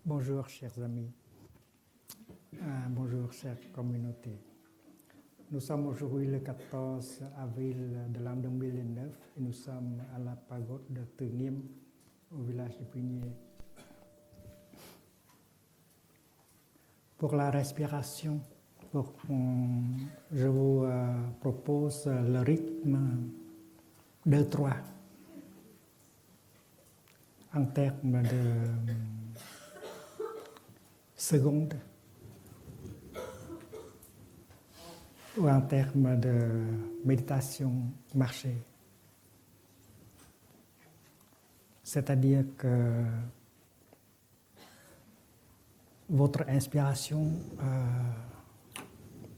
Bonjour chers amis, bonjour chère communauté. Nous sommes aujourd'hui le 14 avril de l'an 2009 et nous sommes à la pagode de Teunim au village de Pugnier. Pour la respiration, je vous propose le rythme 2-3 en termes de secondes ou en termes de méditation marché. C'est-à-dire que votre inspiration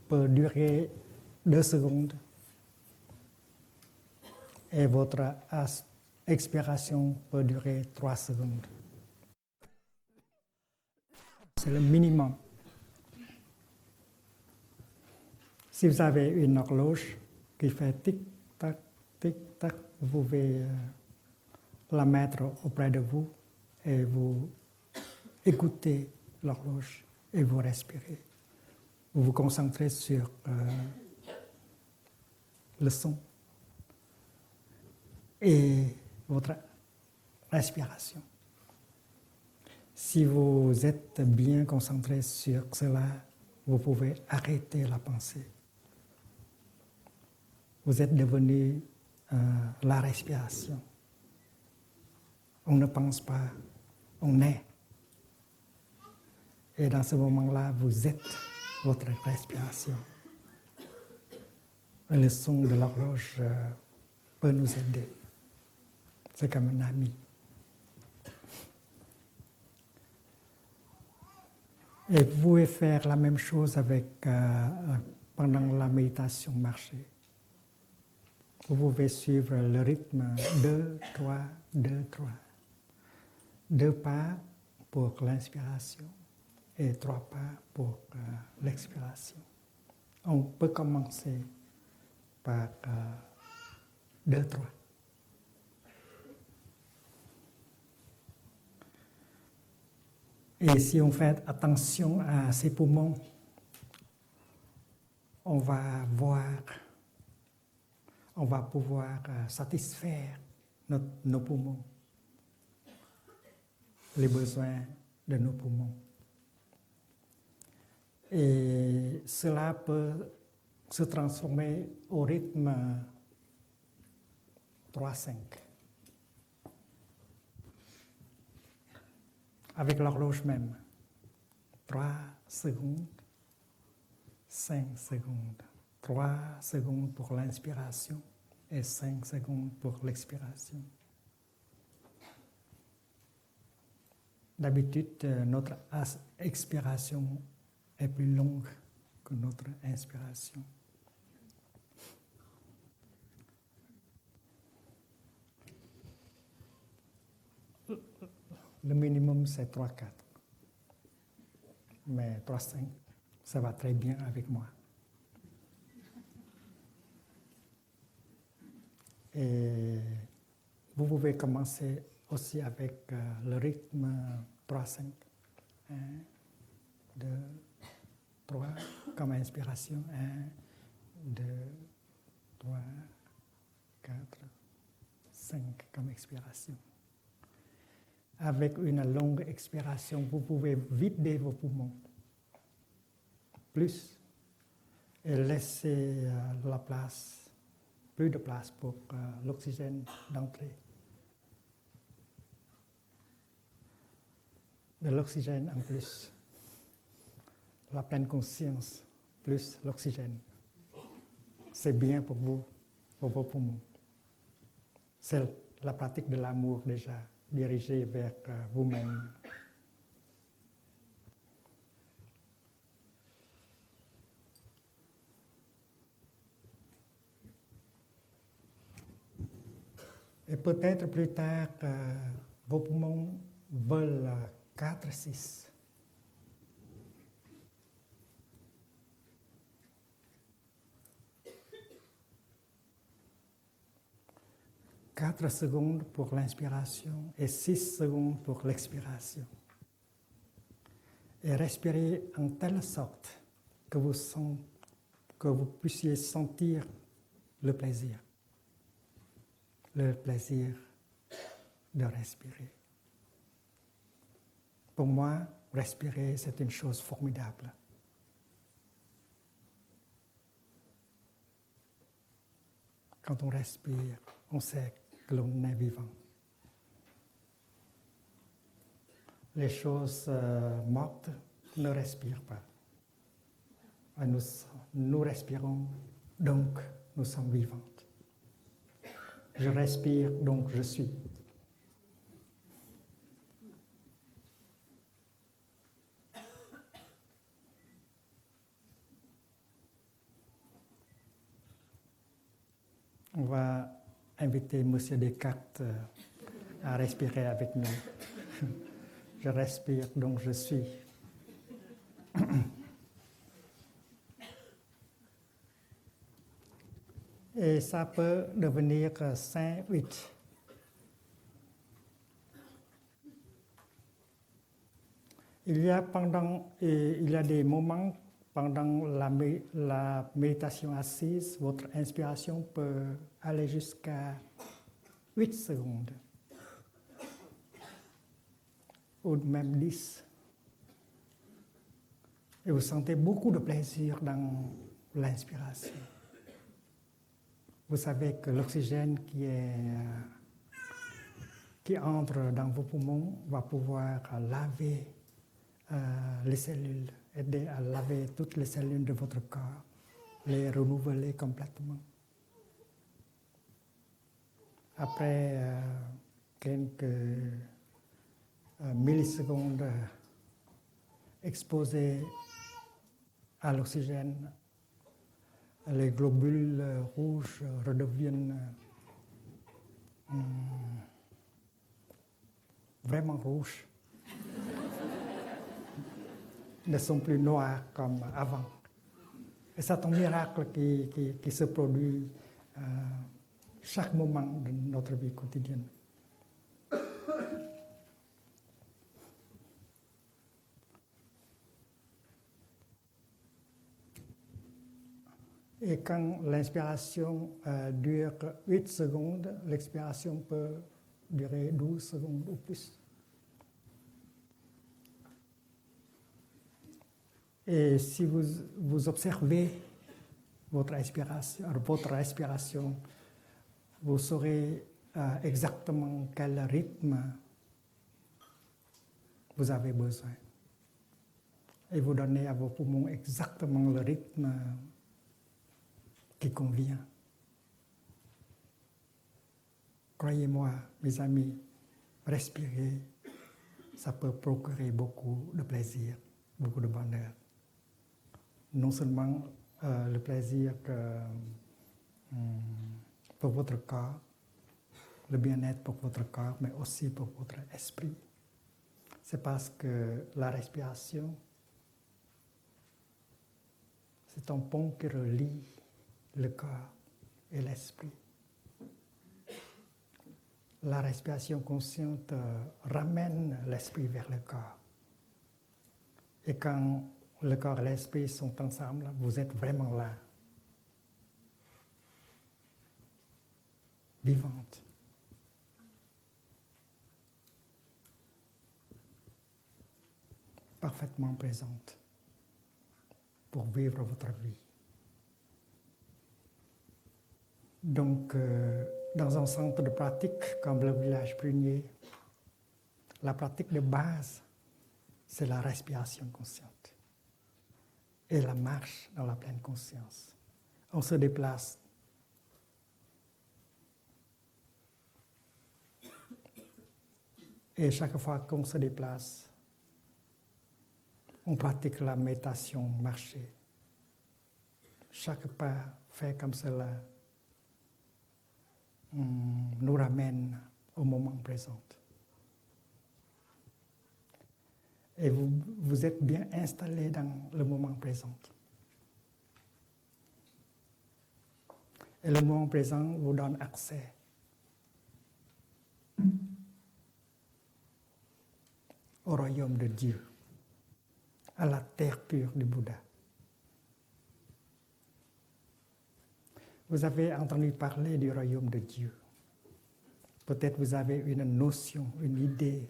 peut durer 2 secondes et votre expiration peut durer 3 secondes. C'est le minimum. Si vous avez une horloge qui fait tic-tac, tic-tac, vous pouvez la mettre auprès de vous et vous écoutez l'horloge et vous respirez. Vous vous concentrez sur le son et votre respiration. Si vous êtes bien concentré sur cela, vous pouvez arrêter la pensée. Vous êtes devenu la respiration. On ne pense pas, on est. Et dans ce moment-là, vous êtes votre respiration. Et le son de l'horloge peut nous aider. C'est comme un ami. Et vous pouvez faire la même chose pendant la méditation marché. Vous pouvez suivre le rythme 2-3, 2-3. 2 pas pour l'inspiration et 3 pas pour l'expiration. On peut commencer par 2-3. Et si on fait attention à ses poumons, on va pouvoir satisfaire nos poumons, les besoins de nos poumons. Et cela peut se transformer au rythme 3-5. Avec l'horloge même. 3 secondes, 5 secondes. 3 secondes pour l'inspiration et 5 secondes pour l'expiration. D'habitude, notre expiration est plus longue que notre inspiration. Le minimum, c'est 3-4. Mais 3-5, ça va très bien avec moi. Et vous pouvez commencer aussi avec le rythme 3-5. 1, 2, 3, comme inspiration. 1, 2, 3, 4, 5 comme expiration. Avec une longue expiration, vous pouvez vider vos poumons. Plus. Et laisser la place, plus de place pour l'oxygène d'entrée. De l'oxygène en plus. La pleine conscience, plus l'oxygène. C'est bien pour vous, pour vos poumons. C'est la pratique de l'amour déjà, dirigée vers vous-même. Et peut-être plus tard, vos poumons veulent 4, 6. « 4 secondes pour l'inspiration et 6 secondes pour l'expiration. Et respirez en telle sorte que vous puissiez sentir le plaisir. Le plaisir de respirer. Pour moi, respirer, c'est une chose formidable. Quand on respire, on sait que l'on est vivant. Les choses mortes ne respirent pas. Et nous respirons, donc nous sommes vivants. Je respire, donc je suis. On va inviter M. Descartes à respirer avec nous. Je respire, donc je suis. Et ça peut devenir 5, 8. Il y a des moments pendant la méditation assise, votre inspiration peut aller jusqu'à 8 secondes. Ou même 10. Et vous sentez beaucoup de plaisir dans l'inspiration. Vous savez que l'oxygène qui entre dans vos poumons va pouvoir laver les cellules, aider à laver toutes les cellules de votre corps, les renouveler complètement. Après quelques millisecondes exposés à l'oxygène, les globules rouges redeviennent vraiment rouges. Ne sont plus noirs comme avant. Et c'est un miracle qui se produit chaque moment de notre vie quotidienne. Et quand l'inspiration dure 8 secondes, l'expiration peut durer 12 secondes ou plus. Et si vous observez votre respiration, vous saurez exactement quel rythme vous avez besoin. Et vous donnez à vos poumons exactement le rythme qui convient. Croyez-moi, mes amis, respirer, ça peut procurer beaucoup de plaisir, beaucoup de bonheur. Non seulement le plaisir pour votre corps, le bien-être pour votre corps, mais aussi pour votre esprit. C'est parce que la respiration, c'est un pont qui relie le corps et l'esprit. La respiration consciente ramène l'esprit vers le corps. Et quand le corps et l'esprit sont ensemble, vous êtes vraiment là, vivante. parfaitement présente pour vivre votre vie. Donc, dans un centre de pratique comme le village Prunier, la pratique de base, c'est la respiration consciente et la marche dans la pleine conscience. On se déplace. Et chaque fois qu'on se déplace, on pratique la méditation marcher. Chaque pas fait comme cela nous ramène au moment présent. Et vous êtes bien installé dans le moment présent. Et le moment présent vous donne accès au royaume de Dieu, à la terre pure du Bouddha. Vous avez entendu parler du royaume de Dieu. Peut-être vous avez une notion, une idée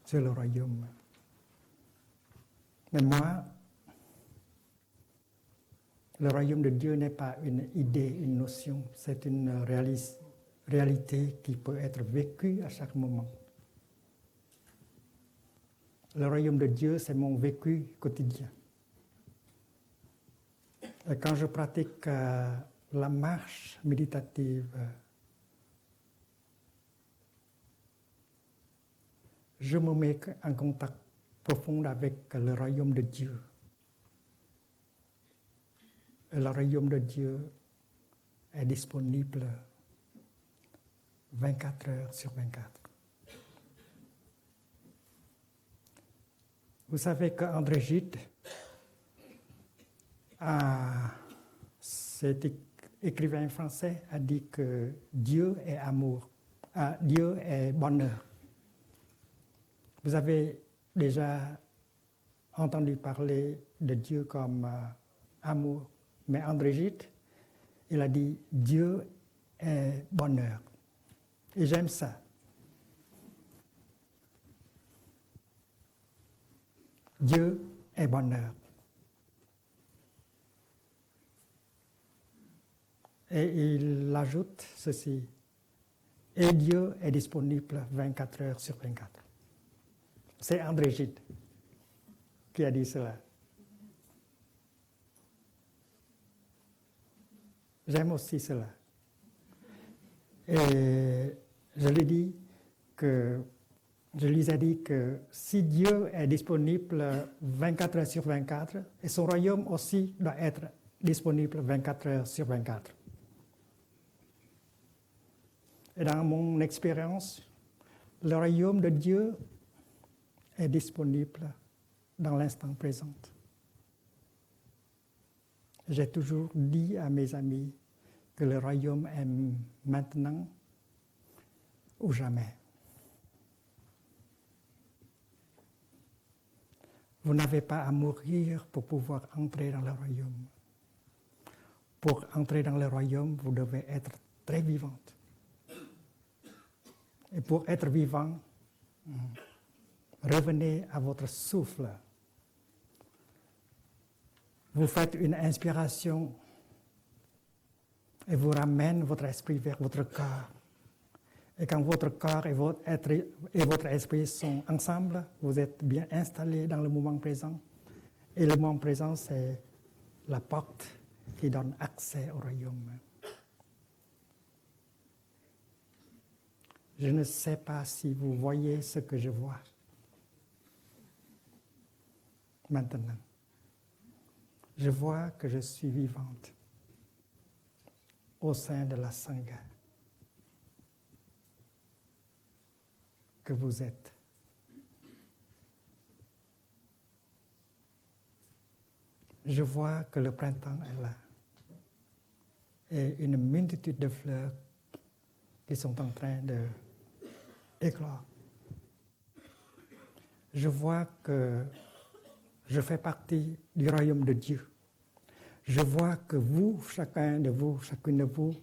sur le royaume. Mais moi, le royaume de Dieu n'est pas une idée, une notion, c'est une réalité qui peut être vécue à chaque moment. Le royaume de Dieu, c'est mon vécu quotidien. Et quand je pratique la marche méditative, je me mets en contact profond avec le royaume de Dieu. Et le royaume de Dieu est disponible 24 heures sur 24. Vous savez qu'André Gide, cet écrivain français, a dit que Dieu est amour, Dieu est bonheur. Vous avez déjà entendu parler de Dieu comme amour, mais André Gide, il a dit Dieu est bonheur. Et j'aime ça. Dieu est bonheur. Et il ajoute ceci. Et Dieu est disponible 24 heures sur 24. C'est André Gide qui a dit cela. J'aime aussi cela. Et je lui ai dit que si Dieu est disponible 24 heures sur 24, et son royaume aussi doit être disponible 24 heures sur 24. Et dans mon expérience, le royaume de Dieu est disponible dans l'instant présent. J'ai toujours dit à mes amis que le royaume est maintenant ou jamais. Vous n'avez pas à mourir pour pouvoir entrer dans le royaume. Pour entrer dans le royaume, vous devez être très vivante. Et pour être vivant, revenez à votre souffle. Vous faites une inspiration et vous ramenez votre esprit vers votre corps. Et quand votre corps et votre esprit sont ensemble, vous êtes bien installés dans le moment présent. Et le moment présent, c'est la porte qui donne accès au royaume. Je ne sais pas si vous voyez ce que je vois maintenant. Je vois que je suis vivante au sein de la Sangha que vous êtes. Je vois que le printemps est là et une multitude de fleurs qui sont en train d'éclore. Je vois que je fais partie du royaume de Dieu. Je vois que vous, chacune de vous,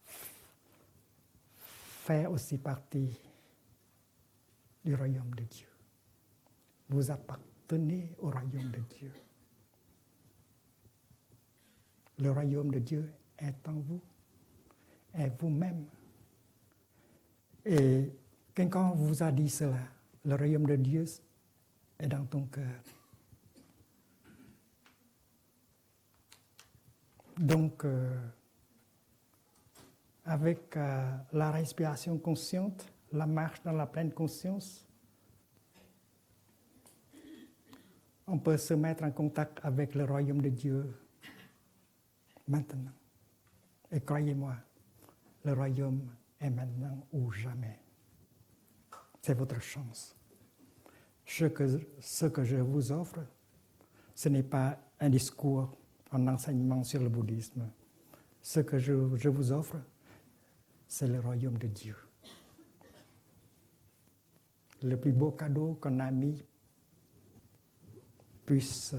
fait aussi partie du royaume de Dieu. Vous appartenez au royaume de Dieu. Le royaume de Dieu est en vous, est vous-même. Et quelqu'un vous a dit cela, le royaume de Dieu est dans ton cœur. Donc, avec la respiration consciente, la marche dans la pleine conscience, on peut se mettre en contact avec le royaume de Dieu maintenant. Et croyez-moi, le royaume est maintenant ou jamais. C'est votre chance. Ce que je vous offre, ce n'est pas un discours, un enseignement sur le bouddhisme. Ce que je vous offre, c'est le royaume de Dieu. Le plus beau cadeau qu'un ami puisse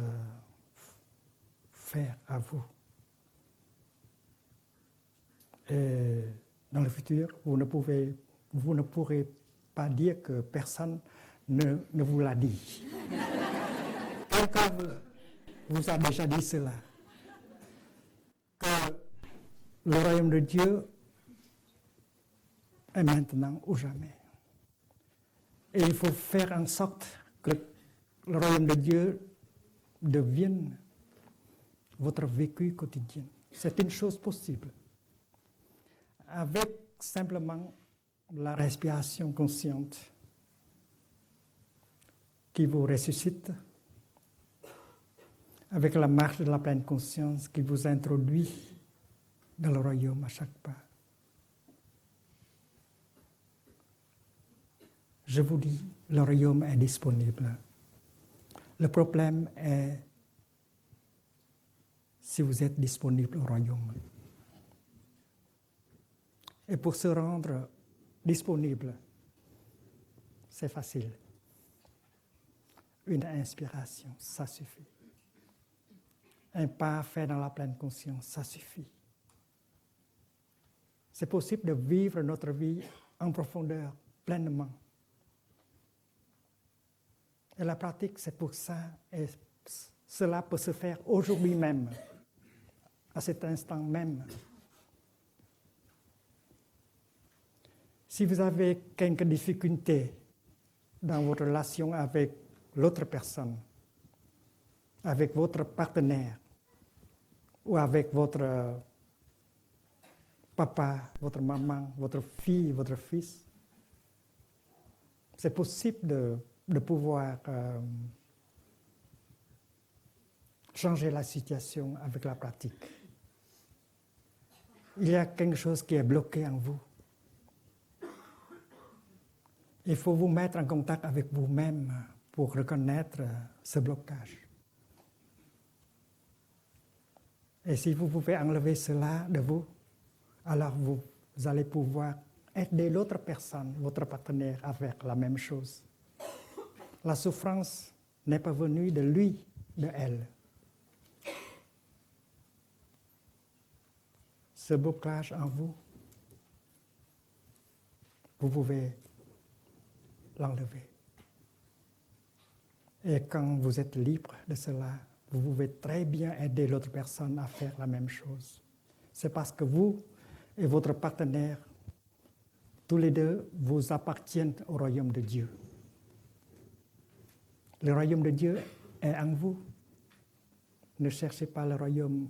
faire à vous. Et dans le futur, vous ne pourrez pas dire que personne ne vous l'a dit. Quelqu'un vous a déjà dit cela. Que le royaume de Dieu est maintenant ou jamais. Et il faut faire en sorte que le royaume de Dieu devienne votre vécu quotidien. C'est une chose possible. Avec simplement la respiration consciente qui vous ressuscite, avec la marche de la pleine conscience qui vous introduit dans le royaume à chaque pas. Je vous dis, le royaume est disponible. Le problème est si vous êtes disponible au royaume. Et pour se rendre disponible, c'est facile. Une inspiration, ça suffit. Un pas fait dans la pleine conscience, ça suffit. C'est possible de vivre notre vie en profondeur, pleinement. Et la pratique, c'est pour ça, et cela peut se faire aujourd'hui même, à cet instant même. Si vous avez quelques difficultés dans votre relation avec l'autre personne, avec votre partenaire, ou avec votre papa, votre maman, votre fille, votre fils, c'est possible de pouvoir changer la situation avec la pratique. Il y a quelque chose qui est bloqué en vous. Il faut vous mettre en contact avec vous-même pour reconnaître ce blocage. Et si vous pouvez enlever cela de vous, alors vous allez pouvoir aider l'autre personne, votre partenaire, à faire la même chose. La souffrance n'est pas venue de lui, de elle. Ce blocage en vous, vous pouvez l'enlever. Et quand vous êtes libre de cela, vous pouvez très bien aider l'autre personne à faire la même chose. C'est parce que vous et votre partenaire, tous les deux, vous appartiennent au royaume de Dieu. Le royaume de Dieu est en vous. Ne cherchez pas le royaume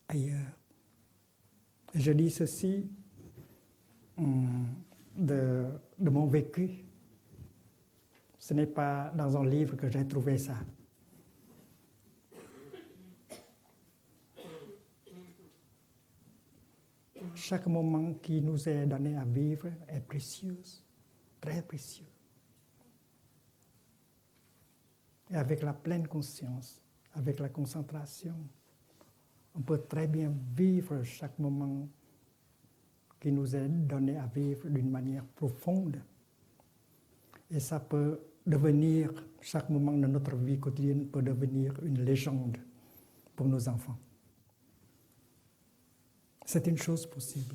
ailleurs. Je dis ceci de mon vécu. Ce n'est pas dans un livre que j'ai trouvé ça. Chaque moment qui nous est donné à vivre est précieux, très précieux. Et avec la pleine conscience, avec la concentration, on peut très bien vivre chaque moment qui nous est donné à vivre d'une manière profonde. Et ça peut devenir, chaque moment de notre vie quotidienne peut devenir une légende pour nos enfants. C'est une chose possible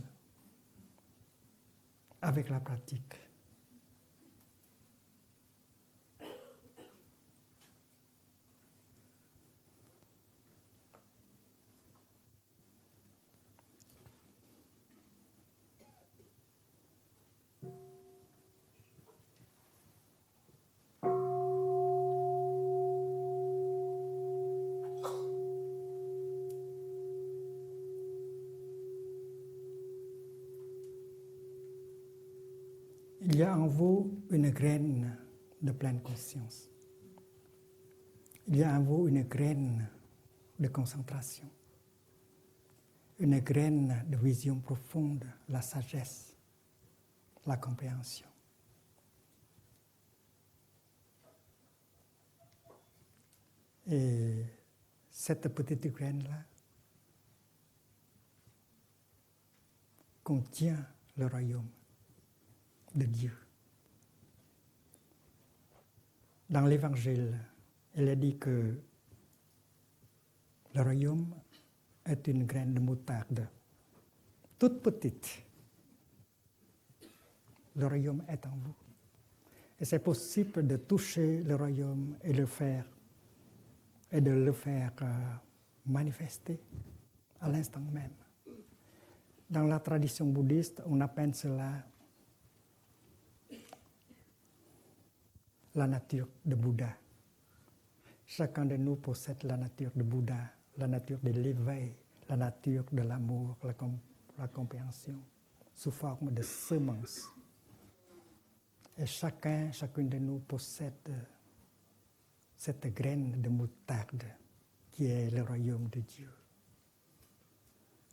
avec la pratique. Il y a en vous une graine de pleine conscience. Il y a en vous une graine de concentration, une graine de vision profonde, la sagesse, la compréhension. Et cette petite graine-là contient le royaume de Dieu. Dans l'Évangile, il est dit que le royaume est une graine de moutarde, toute petite. Le royaume est en vous. Et c'est possible de toucher le royaume et de le faire manifester à l'instant même. Dans la tradition bouddhiste, on appelle cela la nature de Bouddha. Chacun de nous possède la nature de Bouddha, la nature de l'éveil, la nature de l'amour, la compréhension, sous forme de semences. Et chacune de nous possède cette graine de moutarde qui est le royaume de Dieu.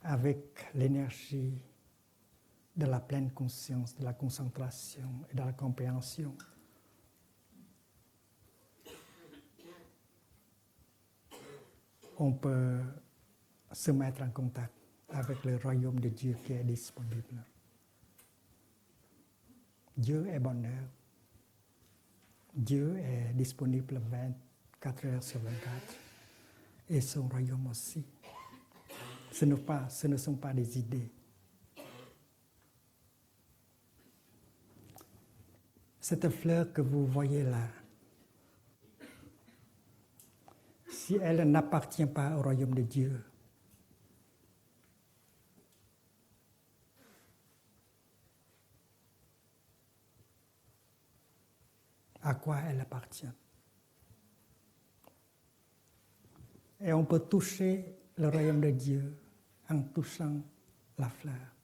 Avec l'énergie de la pleine conscience, de la concentration et de la compréhension, on peut se mettre en contact avec le royaume de Dieu qui est disponible. Dieu est bonheur. Dieu est disponible 24 heures sur 24 et son royaume aussi. Ce ne sont pas des idées. Cette fleur que vous voyez là, si elle n'appartient pas au royaume de Dieu, à quoi elle appartient? Et on peut toucher le royaume de Dieu en touchant la fleur.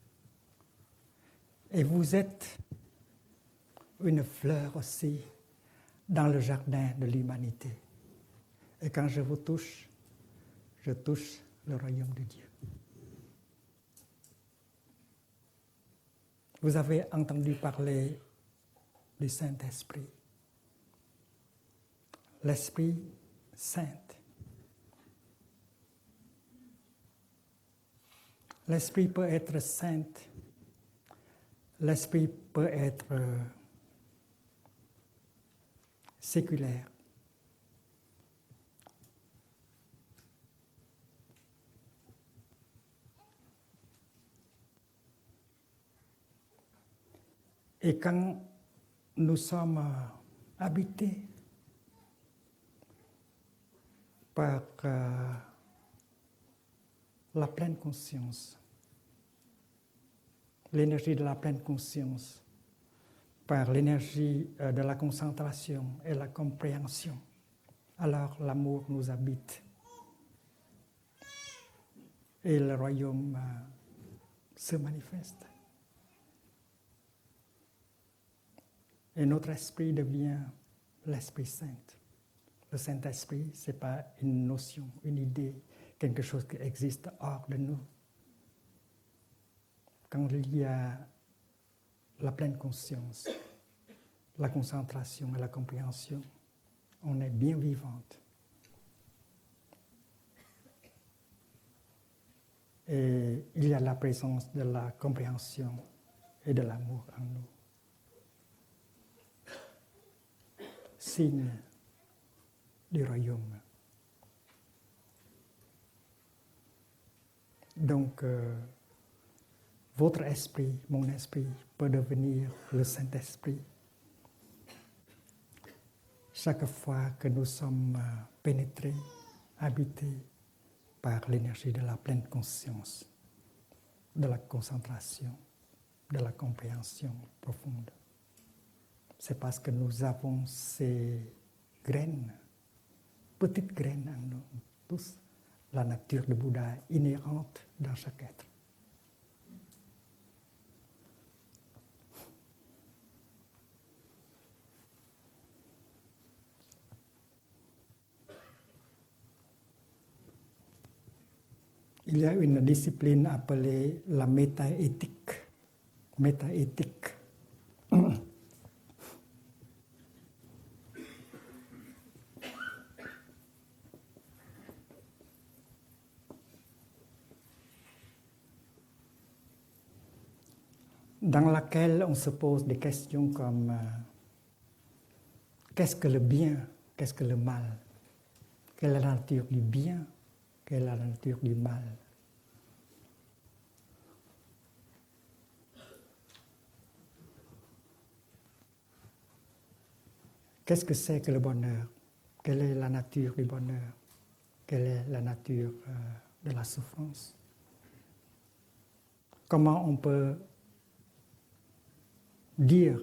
Et vous êtes une fleur aussi dans le jardin de l'humanité. Et quand je vous touche, je touche le royaume de Dieu. Vous avez entendu parler du Saint-Esprit. L'Esprit Saint. L'Esprit peut être saint. L'Esprit peut être séculaire. Et quand nous sommes habités par la pleine conscience, l'énergie de la pleine conscience, par l'énergie de la concentration et la compréhension, alors l'amour nous habite. Et le royaume se manifeste. Et notre esprit devient l'Esprit Saint. Le Saint-Esprit, ce n'est pas une notion, une idée, quelque chose qui existe hors de nous. Quand il y a la pleine conscience, la concentration et la compréhension, on est bien vivante. Et il y a la présence de la compréhension et de l'amour en nous. Signe du royaume. Donc, votre esprit, mon esprit, peut devenir le Saint-Esprit. Chaque fois que nous sommes pénétrés, habités par l'énergie de la pleine conscience, de la concentration, de la compréhension profonde. C'est parce que nous avons ces graines, petites graines en nous, tous, la nature de Bouddha inhérente dans chaque être. il y a une discipline appelée la métaéthique. Métaéthique. Dans laquelle on se pose des questions comme qu'est-ce que le bien, qu'est-ce que le mal, quelle est la nature du bien, quelle est la nature du mal. Qu'est-ce que c'est que le bonheur? Quelle est la nature du bonheur? Quelle est la nature de la souffrance? Comment on peut dire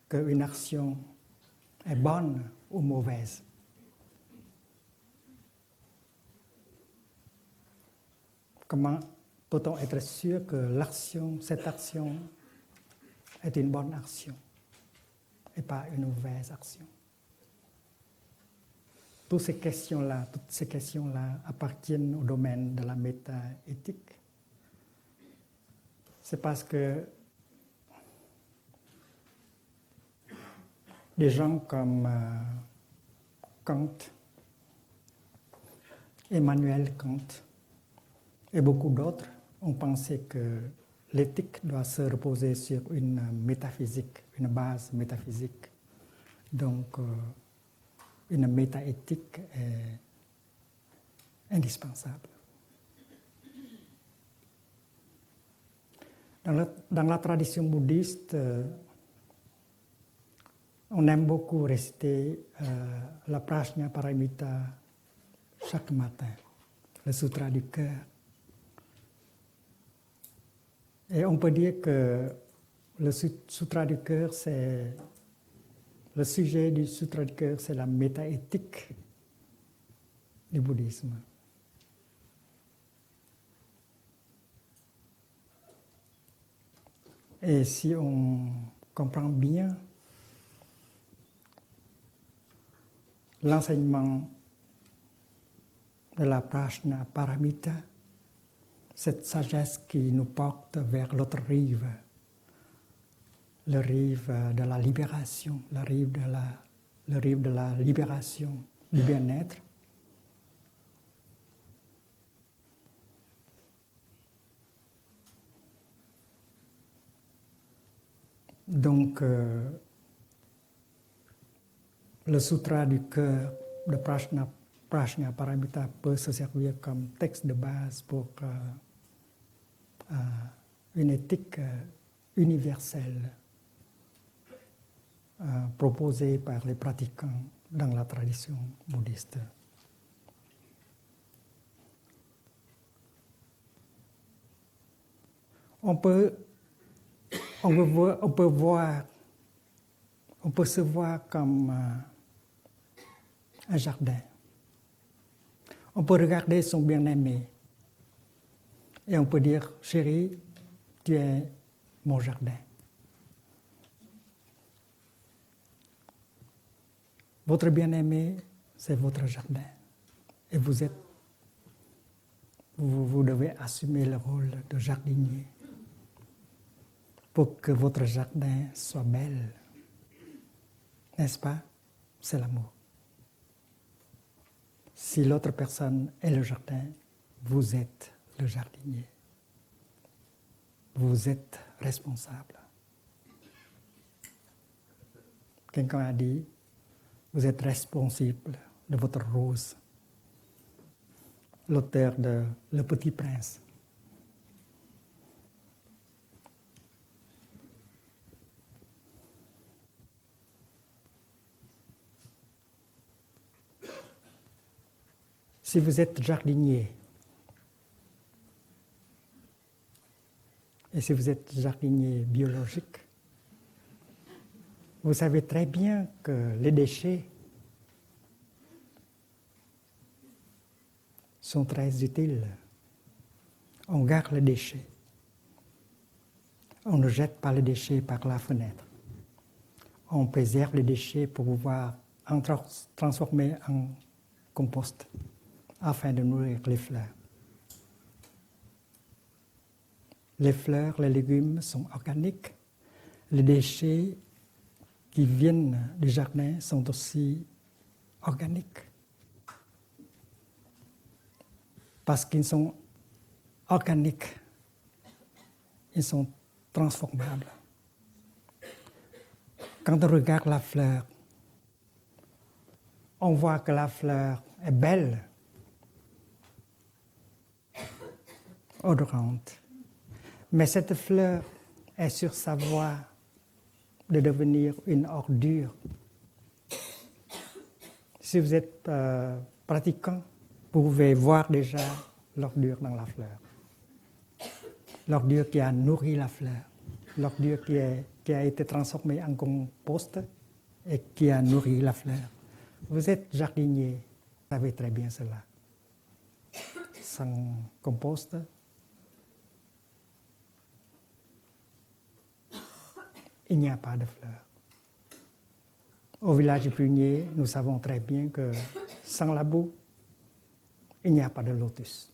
qu'une action est bonne ou mauvaise? Comment peut-on être sûr que cette action est une bonne action et pas une mauvaise action? Toutes ces questions-là appartiennent au domaine de la métaéthique. C'est parce que des gens comme Kant, Emmanuel Kant et beaucoup d'autres ont pensé que l'éthique doit se reposer sur une métaphysique, une base métaphysique. Donc, une métaéthique est indispensable. Dans la tradition bouddhiste, on aime beaucoup réciter la Prajna Paramita chaque matin, le Sutra du cœur. Et on peut dire que le Sutra du cœur, le sujet du Sutra du cœur, c'est la métaéthique du bouddhisme. Et si on comprend bien l'enseignement de la Prajna Paramita, cette sagesse qui nous porte vers l'autre rive, le rive de la libération, le rive de la libération, du bien-être. Donc, le Sutra du cœur de Prajna Paramita peut se servir comme texte de base pour une éthique universelle proposée par les pratiquants dans la tradition bouddhiste. On peut se voir comme un jardin. On peut regarder son bien-aimé et on peut dire, chérie, tu es mon jardin. Votre bien-aimé, c'est votre jardin. Et vous devez assumer le rôle de jardinier pour que votre jardin soit belle. N'est-ce pas? C'est l'amour. Si l'autre personne est le jardin, vous êtes le jardinier. Vous êtes responsable. Quelqu'un a dit, vous êtes responsable de votre rose. L'auteur de Le Petit Prince. Si vous êtes jardinier, et si vous êtes jardinier biologique, vous savez très bien que les déchets sont très utiles. On garde les déchets. On ne jette pas les déchets par la fenêtre. On préserve les déchets pour pouvoir en transformer en compost afin de nourrir les fleurs. Les fleurs, les légumes sont organiques. Les déchets qui viennent du jardin sont aussi organiques. Parce qu'ils sont organiques, ils sont transformables. Quand on regarde la fleur, on voit que la fleur est belle, odorante. Mais cette fleur est sur sa voie de devenir une ordure. Si vous êtes pratiquant, vous pouvez voir déjà l'ordure dans la fleur. L'ordure qui a nourri la fleur. L'ordure qui a été transformée en compost et qui a nourri la fleur. Vous êtes jardinier, vous savez très bien cela. Sans compost, il n'y a pas de fleurs. Au village du Prunier, nous savons très bien que sans la boue, il n'y a pas de lotus.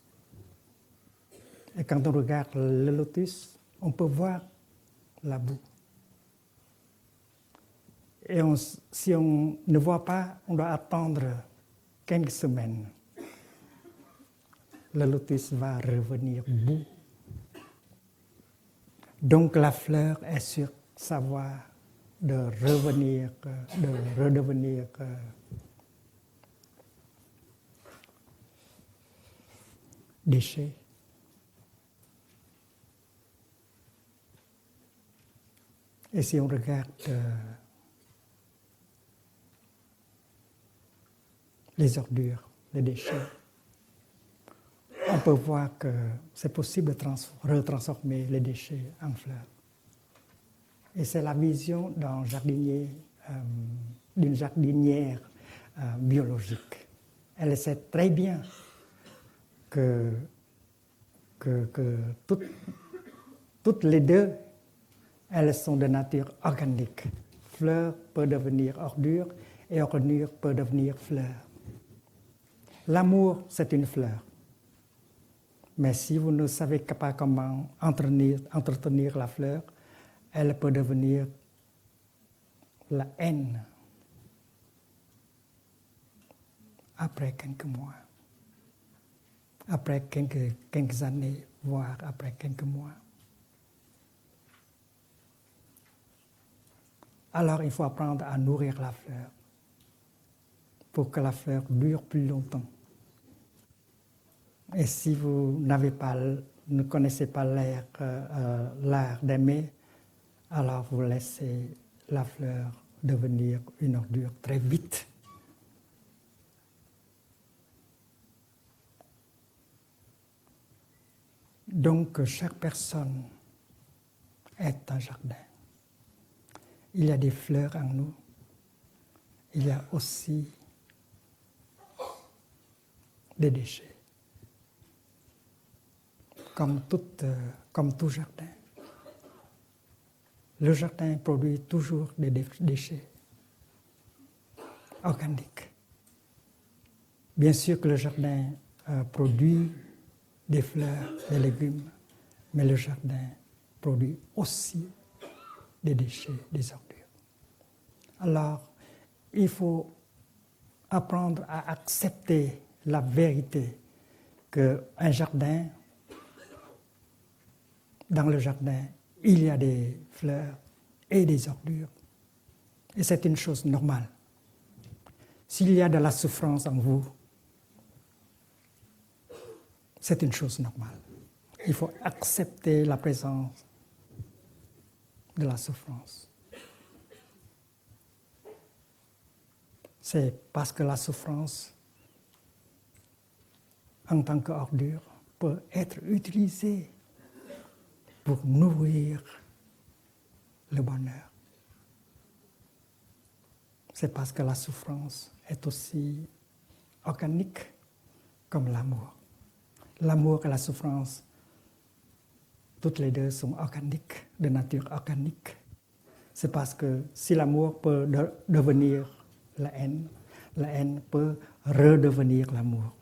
Et quand on regarde le lotus, on peut voir la boue. Et si on ne voit pas, on doit attendre quelques semaines. Le lotus va revenir boue. Donc la fleur est sur sa voie de revenir, de redevenir déchet. Et si on regarde les ordures, les déchets, on peut voir que c'est possible de retransformer les déchets en fleurs. Et c'est la vision d'un jardinier, d'une jardinière biologique. Elle sait très bien que toutes les deux, elles sont de nature organique. Fleur peut devenir ordure et ordure peut devenir fleur. L'amour, c'est une fleur. Mais si vous ne savez pas comment entretenir la fleur, elle peut devenir la haine après quelques mois, après quelques années, voire après quelques mois. Alors il faut apprendre à nourrir la fleur pour que la fleur dure plus longtemps. Et si vous ne connaissez pas l'art d'aimer, alors vous laissez la fleur devenir une ordure très vite. Donc chaque personne est un jardin. Il y a des fleurs en nous. Il y a aussi des déchets. Comme tout jardin. Le jardin produit toujours des déchets organiques. Bien sûr que le jardin produit des fleurs, des légumes, mais le jardin produit aussi des déchets, des ordures. Alors, il faut apprendre à accepter la vérité qu'un jardin, dans le jardin, il y a des fleurs et des ordures. Et c'est une chose normale. S'il y a de la souffrance en vous, c'est une chose normale. Il faut accepter la présence de la souffrance. C'est parce que la souffrance, en tant qu'ordure, peut être utilisée pour nourrir le bonheur. C'est parce que la souffrance est aussi organique comme l'amour. L'amour et la souffrance, toutes les deux sont organiques, de nature organique. C'est parce que si l'amour peut devenir la haine peut redevenir l'amour.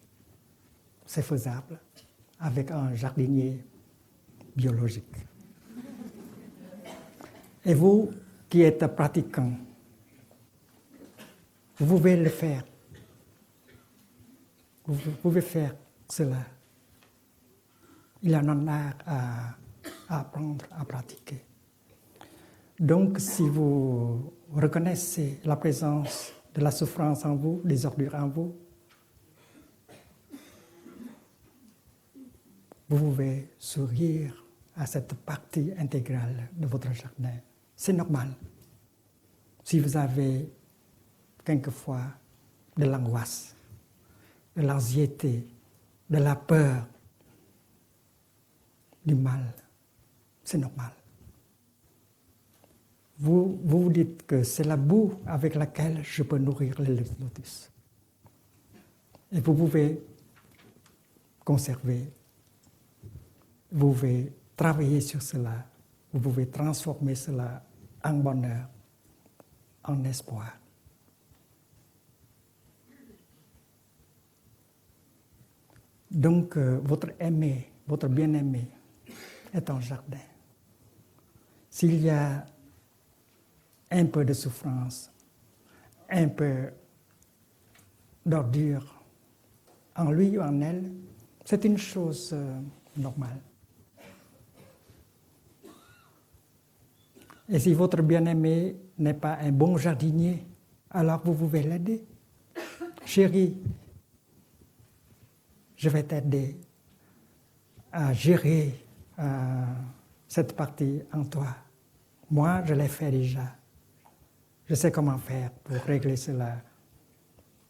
C'est faisable avec un jardinier biologique. Et vous qui êtes pratiquant, vous pouvez le faire. Vous pouvez faire cela. Il y en a à apprendre, à pratiquer. Donc, si vous reconnaissez la présence de la souffrance en vous, des ordures en vous, vous pouvez sourire à cette partie intégrale de votre jardin. C'est normal. Si vous avez quelquefois de l'angoisse, de l'anxiété, de la peur, du mal, c'est normal. Vous vous dites que c'est la boue avec laquelle je peux nourrir les lotus. Et vous pouvez conserver, vous pouvez travailler sur cela, vous pouvez transformer cela en bonheur, en espoir. Donc, votre aimé, votre bien-aimé est en jardin. S'il y a un peu de souffrance, un peu d'ordure en lui ou en elle, c'est une chose normale. Et si votre bien-aimé n'est pas un bon jardinier, alors vous pouvez l'aider. Chérie, je vais t'aider à gérer cette partie en toi. Moi, je l'ai fait déjà. Je sais comment faire pour régler cela,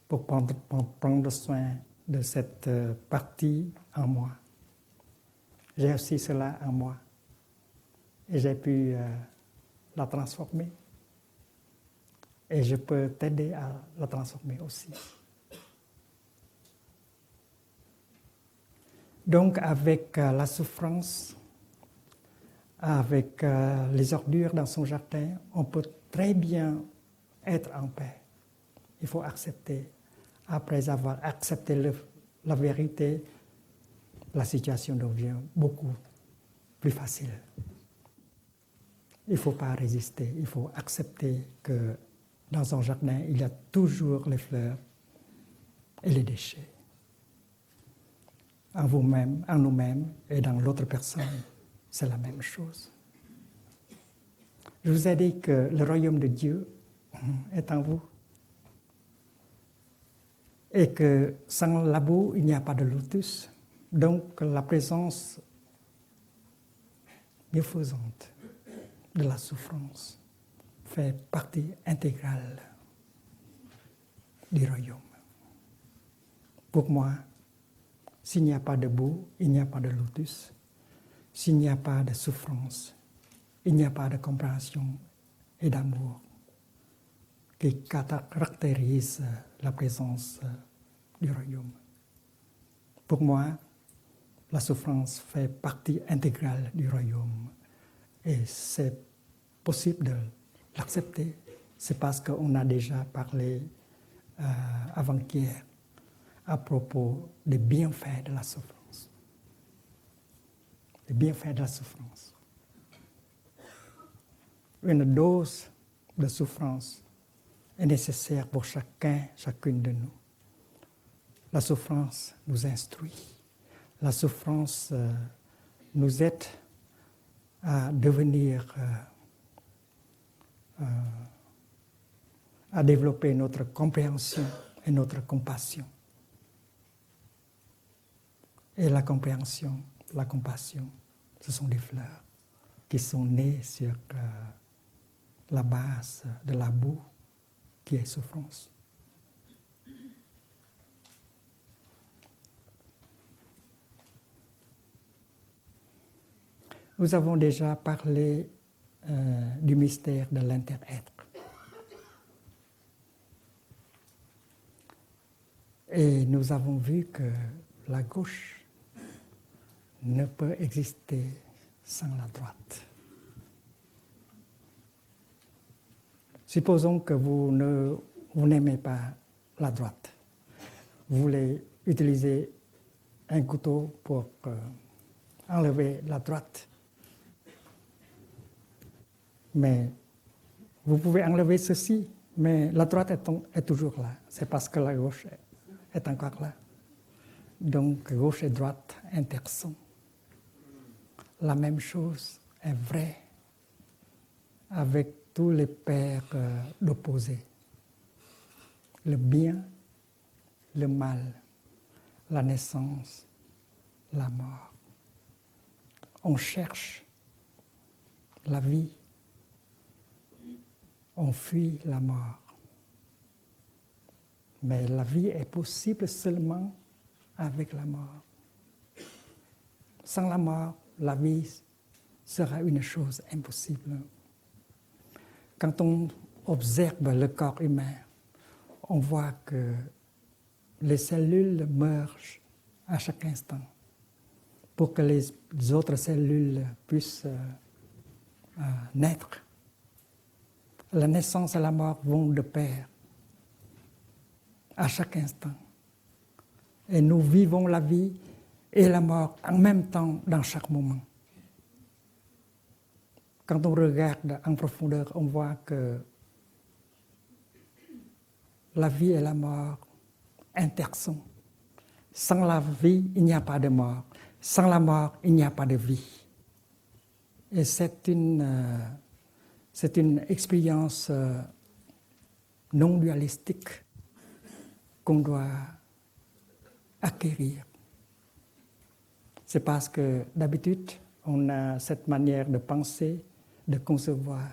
pour prendre soin de cette partie en moi. J'ai aussi cela en moi. Et j'ai pu la transformer. Et je peux t'aider à la transformer aussi. Donc, avec la souffrance, avec les ordures dans son jardin, on peut très bien être en paix. Il faut accepter. Après avoir accepté la vérité, la situation devient beaucoup plus facile. Il ne faut pas résister. Il faut accepter que dans son jardin, il y a toujours les fleurs et les déchets. En vous-même, en nous-mêmes et dans l'autre personne, c'est la même chose. Je vous ai dit que le royaume de Dieu est en vous et que sans la boue, il n'y a pas de lotus. Donc la présence bienfaisante de la souffrance fait partie intégrale du royaume. Pour moi, s'il n'y a pas de boue, il n'y a pas de lotus. S'il n'y a pas de souffrance, il n'y a pas de compréhension et d'amour qui caractérise la présence du royaume. Pour moi, la souffrance fait partie intégrale du royaume et c'est possible de l'accepter. C'est parce qu'on a déjà parlé avant-hier à propos des bienfaits de la souffrance. Les bienfaits de la souffrance. Une dose de souffrance est nécessaire pour chacune de nous. La souffrance nous instruit. La souffrance nous aide à devenir, à développer notre compréhension et notre compassion. Et la compréhension, la compassion, ce sont des fleurs qui sont nées sur la base de la boue qui est souffrance. Nous avons déjà parlé du mystère de l'inter-être. Et nous avons vu que la gauche ne peut exister sans la droite. Supposons que vous n'aimez pas la droite. Vous voulez utiliser un couteau pour enlever la droite. Mais vous pouvez enlever ceci, mais la droite est toujours là. C'est parce que la gauche est encore là. Donc, gauche et droite intersont. La même chose est vraie avec tous les pères d'opposés. Le bien, le mal, la naissance, la mort. On cherche la vie, on fuit la mort. Mais la vie est possible seulement avec la mort. Sans la mort, la vie sera une chose impossible. Quand on observe le corps humain, on voit que les cellules meurent à chaque instant pour que les autres cellules puissent naître. La naissance et la mort vont de pair à chaque instant. Et nous vivons la vie et la mort en même temps dans chaque moment. Quand on regarde en profondeur, on voit que la vie et la mort intersont. Sans la vie, il n'y a pas de mort. Sans la mort, il n'y a pas de vie. Et c'est une expérience non dualistique qu'on doit acquérir. C'est parce que d'habitude, on a cette manière de penser, de concevoir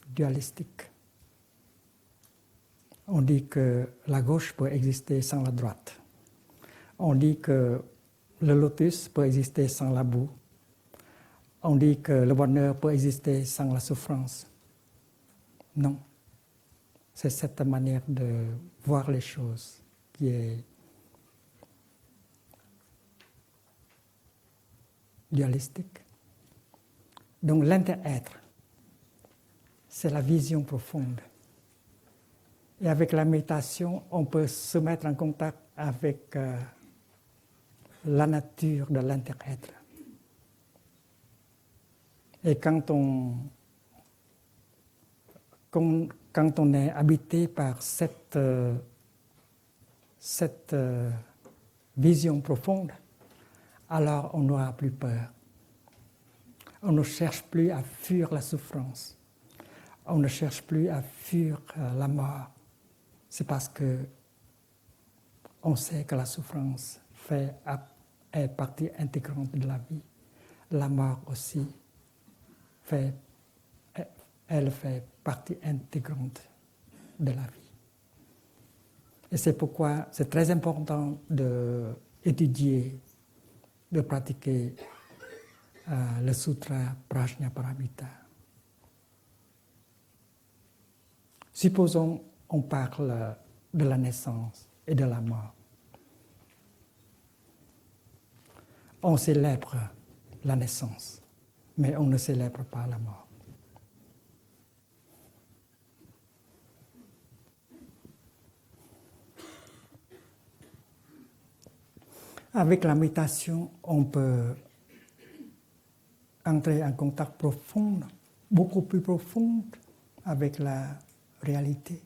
dualistique. On dit que la gauche peut exister sans la droite. On dit que le lotus peut exister sans la boue. On dit que le bonheur peut exister sans la souffrance. Non. C'est cette manière de voir les choses qui est dualistique. Donc l'inter-être, c'est la vision profonde. Et avec la méditation, on peut se mettre en contact avec la nature de l'inter-être. Et quand on est habité par cette vision profonde, alors on n'aura plus peur. On ne cherche plus à fuir la souffrance. On ne cherche plus à fuir la mort. C'est parce que on sait que la souffrance est partie intégrante de la vie. La mort aussi elle fait partie intégrante de la vie. Et c'est pourquoi c'est très important d'étudier, de pratiquer le sutra Prajnaparamita. Supposons on parle de la naissance et de la mort. On célèbre la naissance, mais on ne célèbre pas la mort. Avec la méditation, on peut entrer en contact profond, beaucoup plus profond avec la réalité.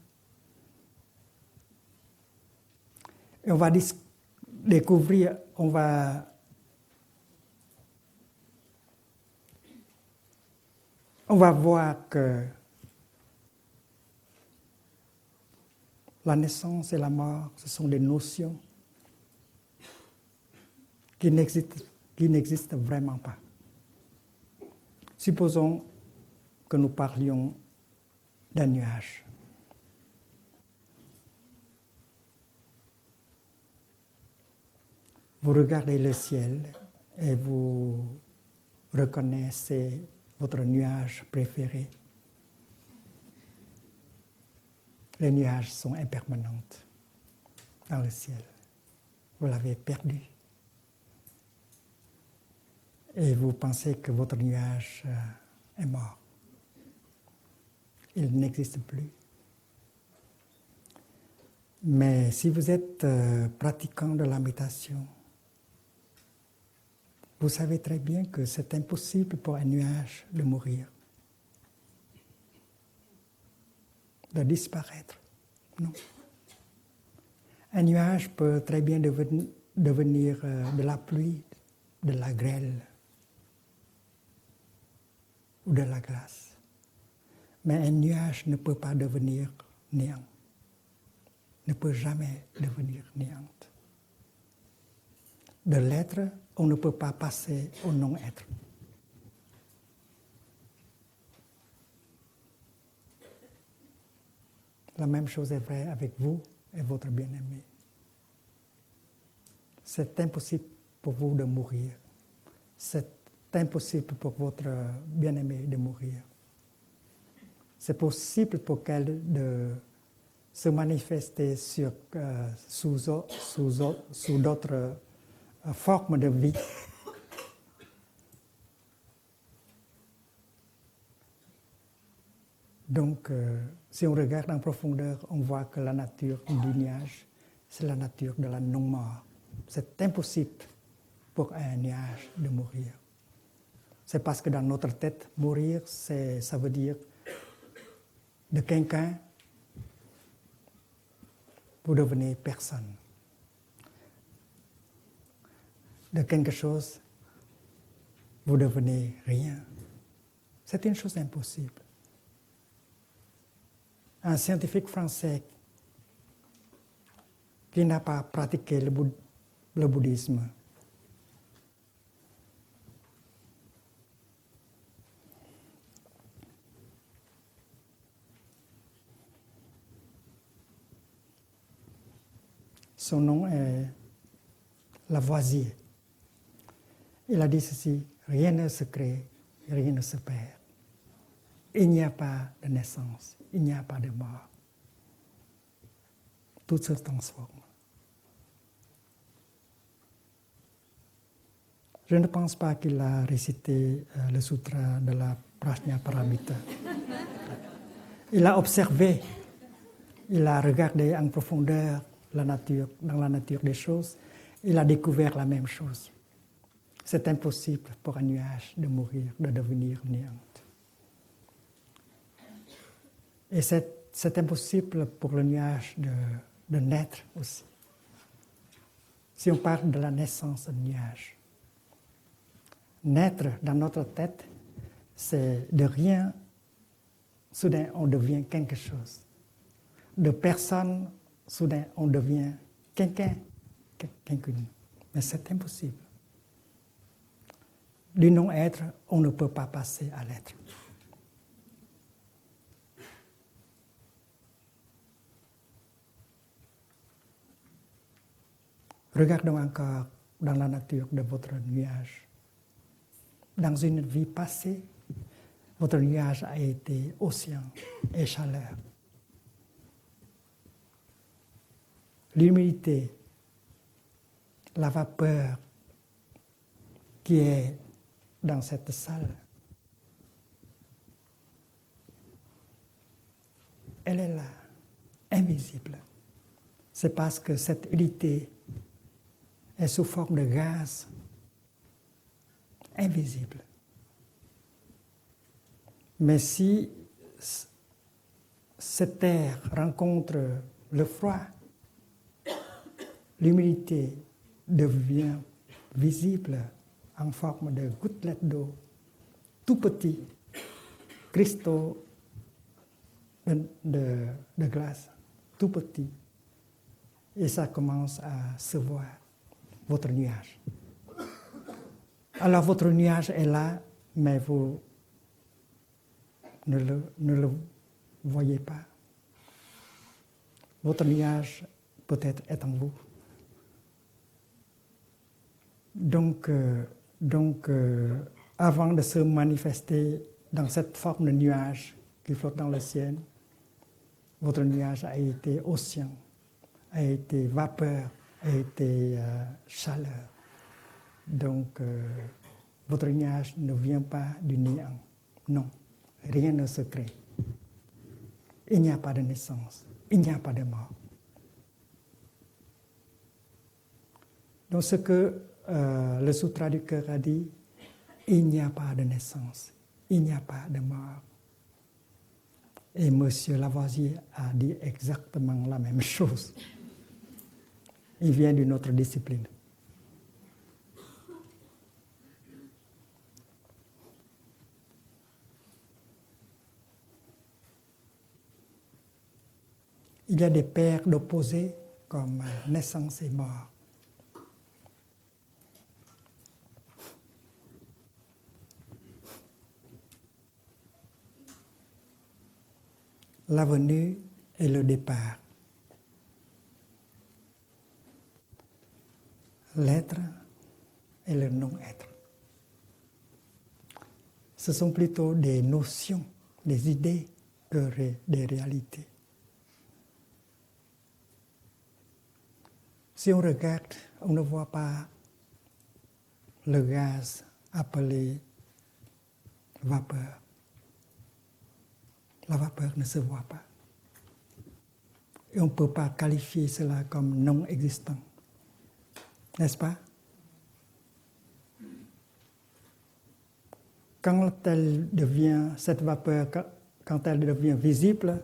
Et on va découvrir, on va voir que la naissance et la mort, ce sont des notions qui n'existent vraiment pas. Supposons que nous parlions d'un nuage. Vous regardez le ciel et vous reconnaissez votre nuage préféré. Les nuages sont impermanents dans le ciel. Vous l'avez perdu. Et vous pensez que votre nuage est mort. Il n'existe plus. Mais si vous êtes pratiquant de la méditation, vous savez très bien que c'est impossible pour un nuage de mourir, de disparaître. Non. Un nuage peut très bien devenir de la pluie, de la grêle ou de la glace. Mais un nuage ne peut pas devenir néant, ne peut jamais devenir néant. De l'être, on ne peut pas passer au non-être. La même chose est vraie avec vous et votre bien-aimé. C'est impossible pour vous de mourir. C'est impossible pour votre bien-aimé de mourir. C'est possible pour qu'elle de se manifester sous d'autres formes de vie. Donc, si on regarde en profondeur, on voit que la nature du nuage, c'est la nature de la non-mort. C'est impossible pour un nuage de mourir. C'est parce que dans notre tête, mourir, ça veut dire de quelqu'un, vous devenez personne. De quelque chose, vous devenez rien. C'est une chose impossible. Un scientifique français qui n'a pas pratiqué le bouddhisme son nom est Lavoisier. Il a dit ceci, rien ne se crée, rien ne se perd. Il n'y a pas de naissance, il n'y a pas de mort. Tout se transforme. Je ne pense pas qu'il a récité le sutra de la Prajnaparamita. Il a observé, il a regardé en profondeur la nature, dans la nature des choses. Il a découvert la même chose. C'est impossible pour un nuage de mourir, de devenir néant. Et c'est impossible pour le nuage de naître aussi. Si on parle de la naissance du nuage, naître dans notre tête, c'est de rien, soudain on devient quelque chose. De personne, soudain on devient quelqu'un, quelqu'une. Mais c'est impossible. Du non-être, on ne peut pas passer à l'être. Regardons encore dans la nature de votre nuage. Dans une vie passée, votre nuage a été océan et chaleur. L'humidité, la vapeur qui est dans cette salle, elle est là, invisible. C'est parce que cette unité est sous forme de gaz invisible. Mais si cette terre rencontre le froid, l'humidité devient visible en forme de gouttelettes d'eau, tout petits, cristaux de glace, tout petits. Et ça commence à se voir, votre nuage. Alors votre nuage est là, mais vous ne le voyez pas. Votre nuage peut-être est en vous. Donc, avant de se manifester dans cette forme de nuage qui flotte dans le ciel, votre nuage a été océan, a été vapeur, a été chaleur. Donc, votre nuage ne vient pas du néant. Non, rien ne se crée. Il n'y a pas de naissance, il n'y a pas de mort. Donc, ce que le sous-traducteur a dit, il n'y a pas de naissance, il n'y a pas de mort. Et M. Lavoisier a dit exactement la même chose. Il vient d'une autre discipline. Il y a des paires d'opposés comme naissance et mort. La venue et le départ. L'être et le non-être. Ce sont plutôt des notions, des idées que des réalités. Si on regarde, on ne voit pas le gaz appelé vapeur. La vapeur ne se voit pas. Et on ne peut pas qualifier cela comme non existant. N'est-ce pas? Quand cette vapeur, quand elle devient visible,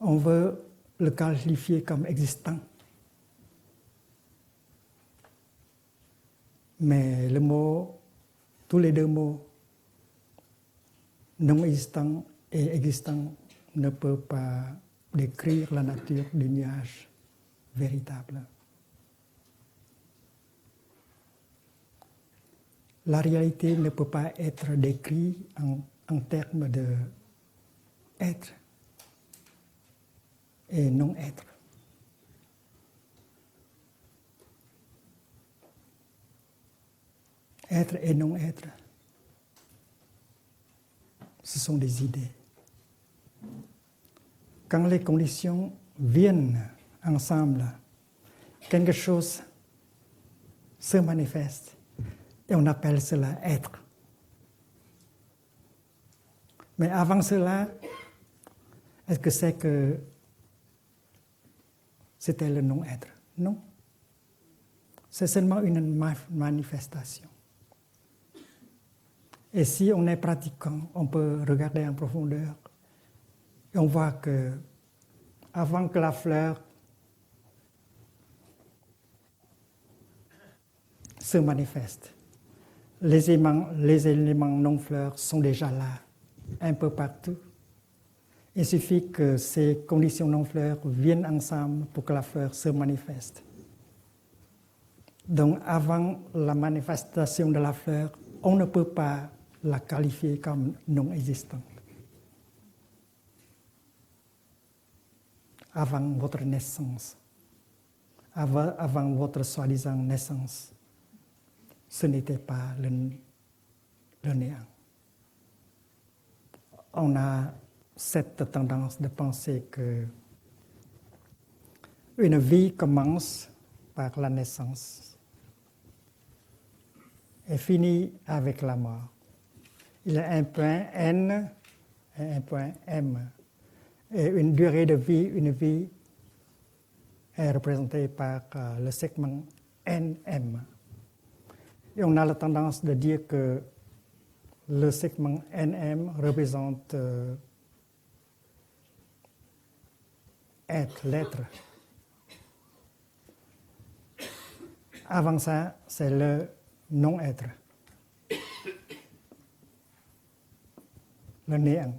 on veut le qualifier comme existant. Mais tous les deux mots, non existant et existant, ne peuvent pas décrire la nature du nuage véritable. La réalité ne peut pas être décrite en termes de être et non-être. Être et non-être, ce sont des idées. Quand les conditions viennent ensemble, quelque chose se manifeste et on appelle cela être. Mais avant cela, est-ce que c'est que c'était le non-être? Non. C'est seulement une manifestation. Et si on est pratiquant, on peut regarder en profondeur et on voit que avant que la fleur se manifeste, les éléments non-fleurs sont déjà là, un peu partout. Il suffit que ces conditions non-fleurs viennent ensemble pour que la fleur se manifeste. Donc avant la manifestation de la fleur, on ne peut pas la qualifier comme non existante. Avant votre naissance, avant votre soi-disant naissance, ce n'était pas le néant. On a cette tendance de penser que une vie commence par la naissance et finit avec la mort. Il y a un point N et un point M. Et une durée de vie, une vie est représentée par le segment NM. Et on a la tendance de dire que le segment NM représente être, l'être. Avant ça, c'est le non-être. Le néant.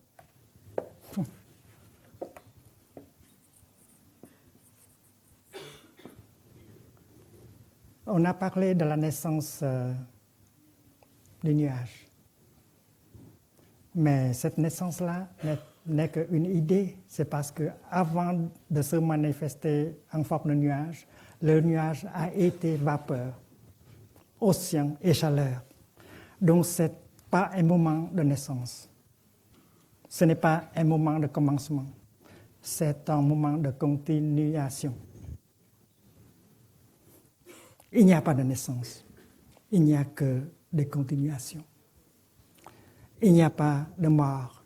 On a parlé de la naissance du nuage. Mais cette naissance-là n'est qu'une idée. C'est parce qu'avant de se manifester en forme de nuage, le nuage a été vapeur, océan et chaleur. Donc ce n'est pas un moment de naissance. Ce n'est pas un moment de commencement. C'est un moment de continuation. Il n'y a pas de naissance. Il n'y a que des continuations. Il n'y a pas de mort.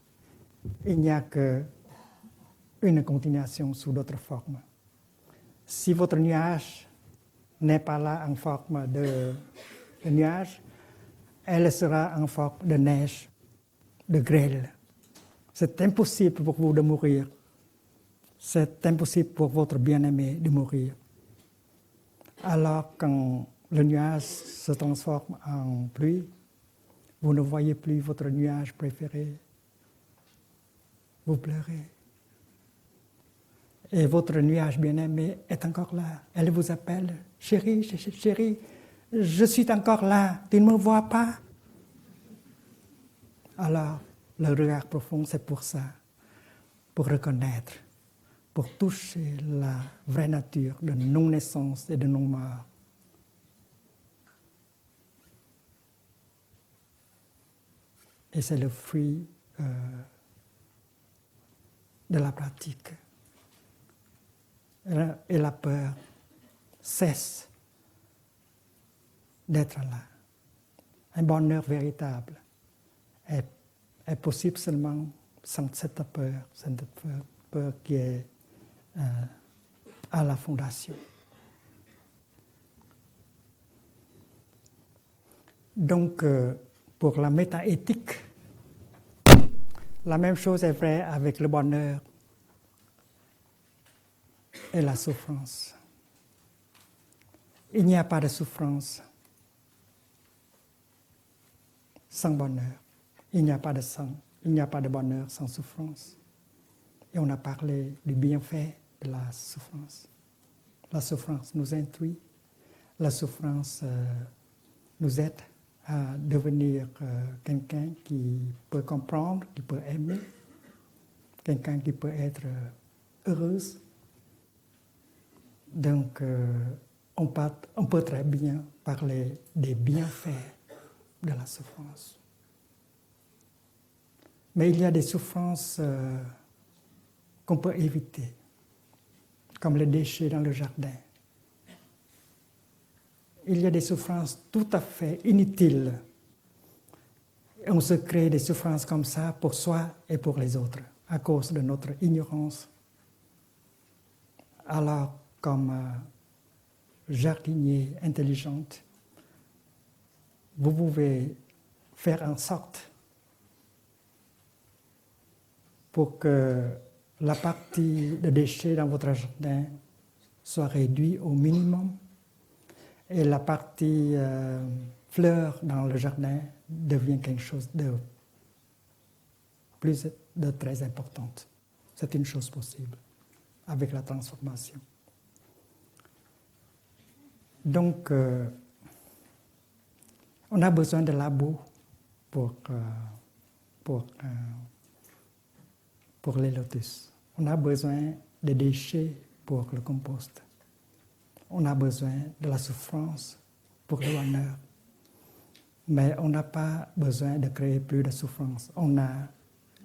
Il n'y a qu'une continuation sous d'autres formes. Si votre nuage n'est pas là en forme de nuage, elle sera en forme de neige, de grêle. C'est impossible pour vous de mourir. C'est impossible pour votre bien-aimé de mourir. Alors quand le nuage se transforme en pluie, vous ne voyez plus votre nuage préféré. Vous pleurez. Et votre nuage bien-aimé est encore là. Elle vous appelle, chérie, chérie, je suis encore là, tu ne me vois pas? Alors, le regard profond, c'est pour ça, pour reconnaître, pour toucher la vraie nature de non-naissance et de non-mort. Et c'est le fruit de la pratique. Et la peur cesse d'être là. Un bonheur véritable est possible seulement sans cette peur qui est à la fondation. Donc, pour la métaéthique, la même chose est vraie avec le bonheur et la souffrance. Il n'y a pas de souffrance sans bonheur. Il n'y a pas de bonheur sans souffrance. Et on a parlé du bienfait de la souffrance. La souffrance nous instruit. La souffrance nous aide à devenir quelqu'un qui peut comprendre, qui peut aimer, quelqu'un qui peut être heureuse. Donc, on peut très bien parler des bienfaits de la souffrance. Mais il y a des souffrances qu'on peut éviter, comme les déchets dans le jardin. Il y a des souffrances tout à fait inutiles. Et on se crée des souffrances comme ça pour soi et pour les autres, à cause de notre ignorance. Alors, comme jardinier intelligente, vous pouvez faire en sorte pour que la partie de déchets dans votre jardin soit réduite au minimum et la partie fleurs dans le jardin devient quelque chose de très importante. C'est une chose possible avec la transformation. Donc, on a besoin de la boue pour les lotus. On a besoin de déchets pour le compost. On a besoin de la souffrance pour le bonheur. Mais on n'a pas besoin de créer plus de souffrance. On a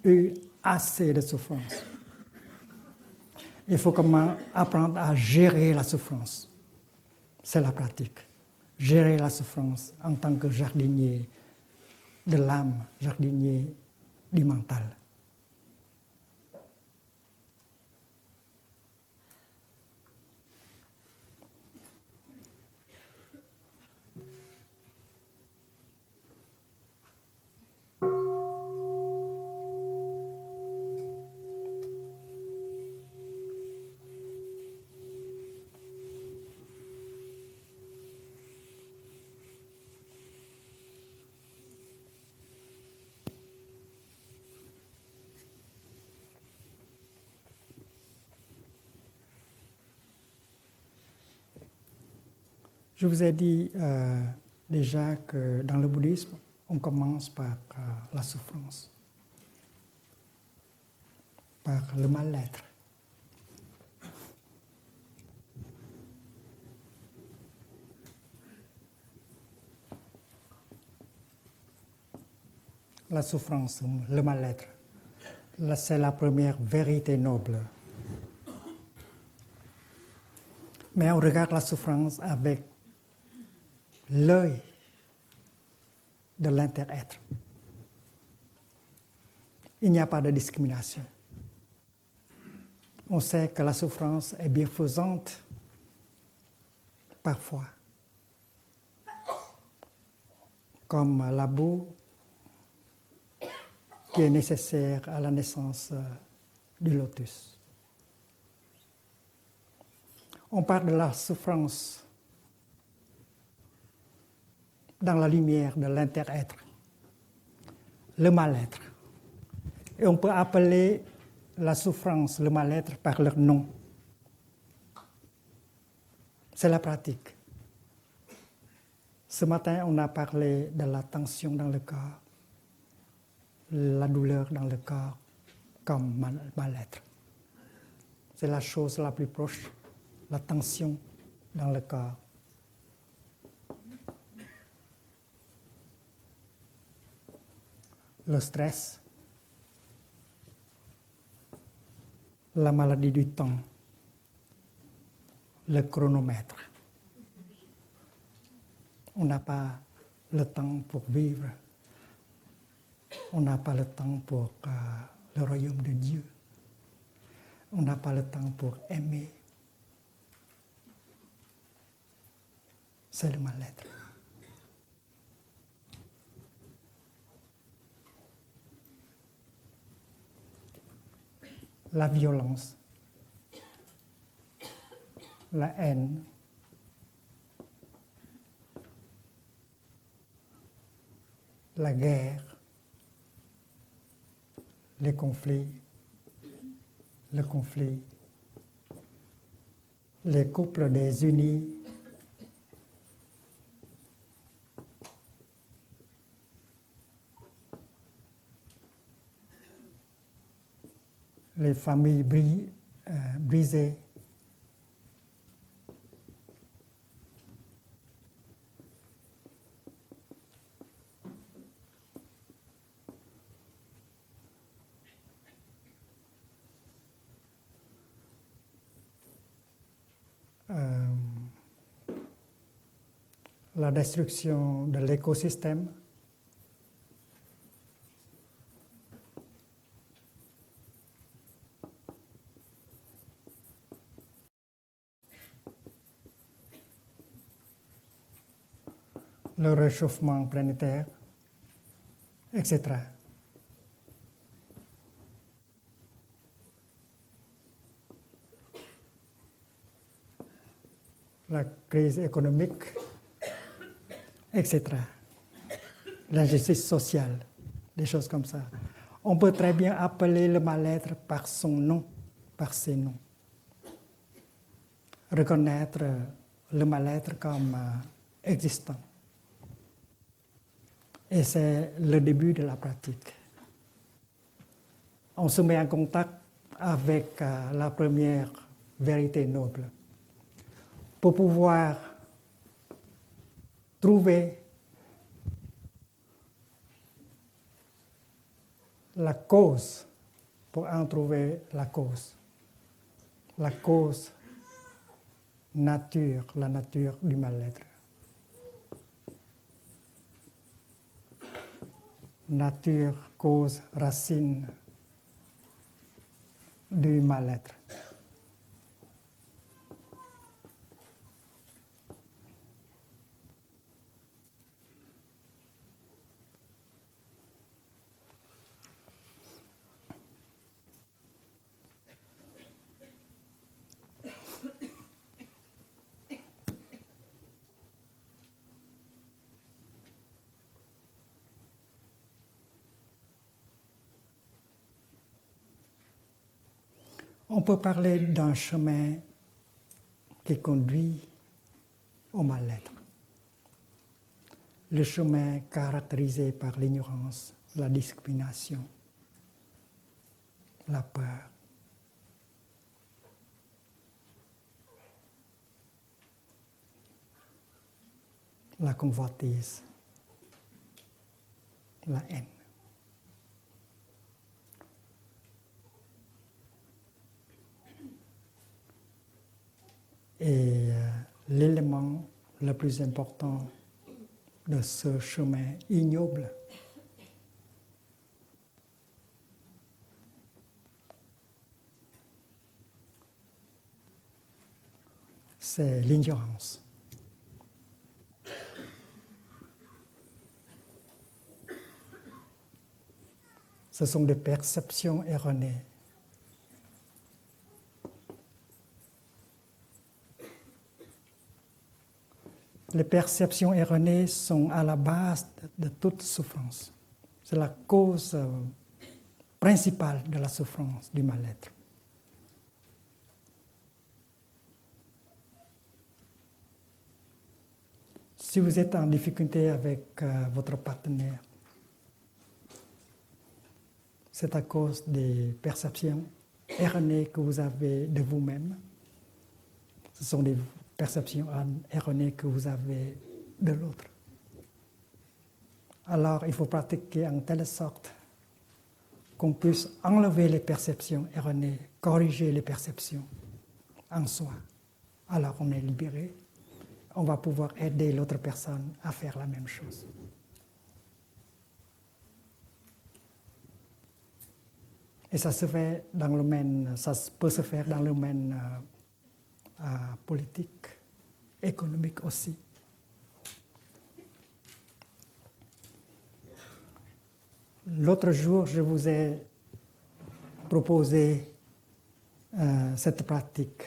eu assez de souffrance. Il faut comment apprendre à gérer la souffrance. C'est la pratique. Gérer la souffrance en tant que jardinier de l'âme, jardinier du mental. Je vous ai dit déjà que dans le bouddhisme, on commence par la souffrance, par le mal-être. La souffrance, le mal-être, c'est la première vérité noble. Mais on regarde la souffrance avec l'œil de l'inter-être. Il n'y a pas de discrimination. On sait que la souffrance est bienfaisante parfois, comme la boue qui est nécessaire à la naissance du lotus. On parle de la souffrance dans la lumière de l'inter-être, le mal-être. Et on peut appeler la souffrance, le mal-être par leur nom. C'est la pratique. Ce matin, on a parlé de la tension dans le corps, la douleur dans le corps comme mal-être. C'est la chose la plus proche, la tension dans le corps. Le stress, la maladie du temps, le chronomètre. On n'a pas le temps pour vivre. On n'a pas le temps pour le royaume de Dieu. On n'a pas le temps pour aimer. C'est le mal-être. La violence, la haine, la guerre, les conflits, le conflit, les couples désunis, les familles brisées, la destruction de l'écosystème, le réchauffement planétaire, etc. La crise économique, etc. L'injustice sociale, des choses comme ça. On peut très bien appeler le mal-être par son nom, par ses noms. Reconnaître le mal-être comme existant. Et c'est le début de la pratique. On se met en contact avec la première vérité noble pour pouvoir trouver la cause, pour en trouver la cause nature, la nature du mal-être. Nature, cause, racine du mal-être. On peut parler d'un chemin qui conduit au mal-être. Le chemin caractérisé par l'ignorance, la discrimination, la peur. La convoitise, la haine. Et l'élément le plus important de ce chemin ignoble, c'est l'ignorance. ce sont des perceptions erronées. Les perceptions erronées sont à la base de toute souffrance. C'est la cause principale de la souffrance, du mal-être. Si vous êtes en difficulté avec votre partenaire, c'est à cause des perceptions erronées que vous avez de vous-même. Ce sont des perceptions erronées que vous avez de l'autre. Alors, il faut pratiquer en telle sorte qu'on puisse enlever les perceptions erronées, corriger les perceptions en soi. Alors, on est libéré. On va pouvoir aider l'autre personne à faire la même chose. Et ça peut se faire dans le domaine politique, économique aussi. L'autre jour, je vous ai proposé cette pratique.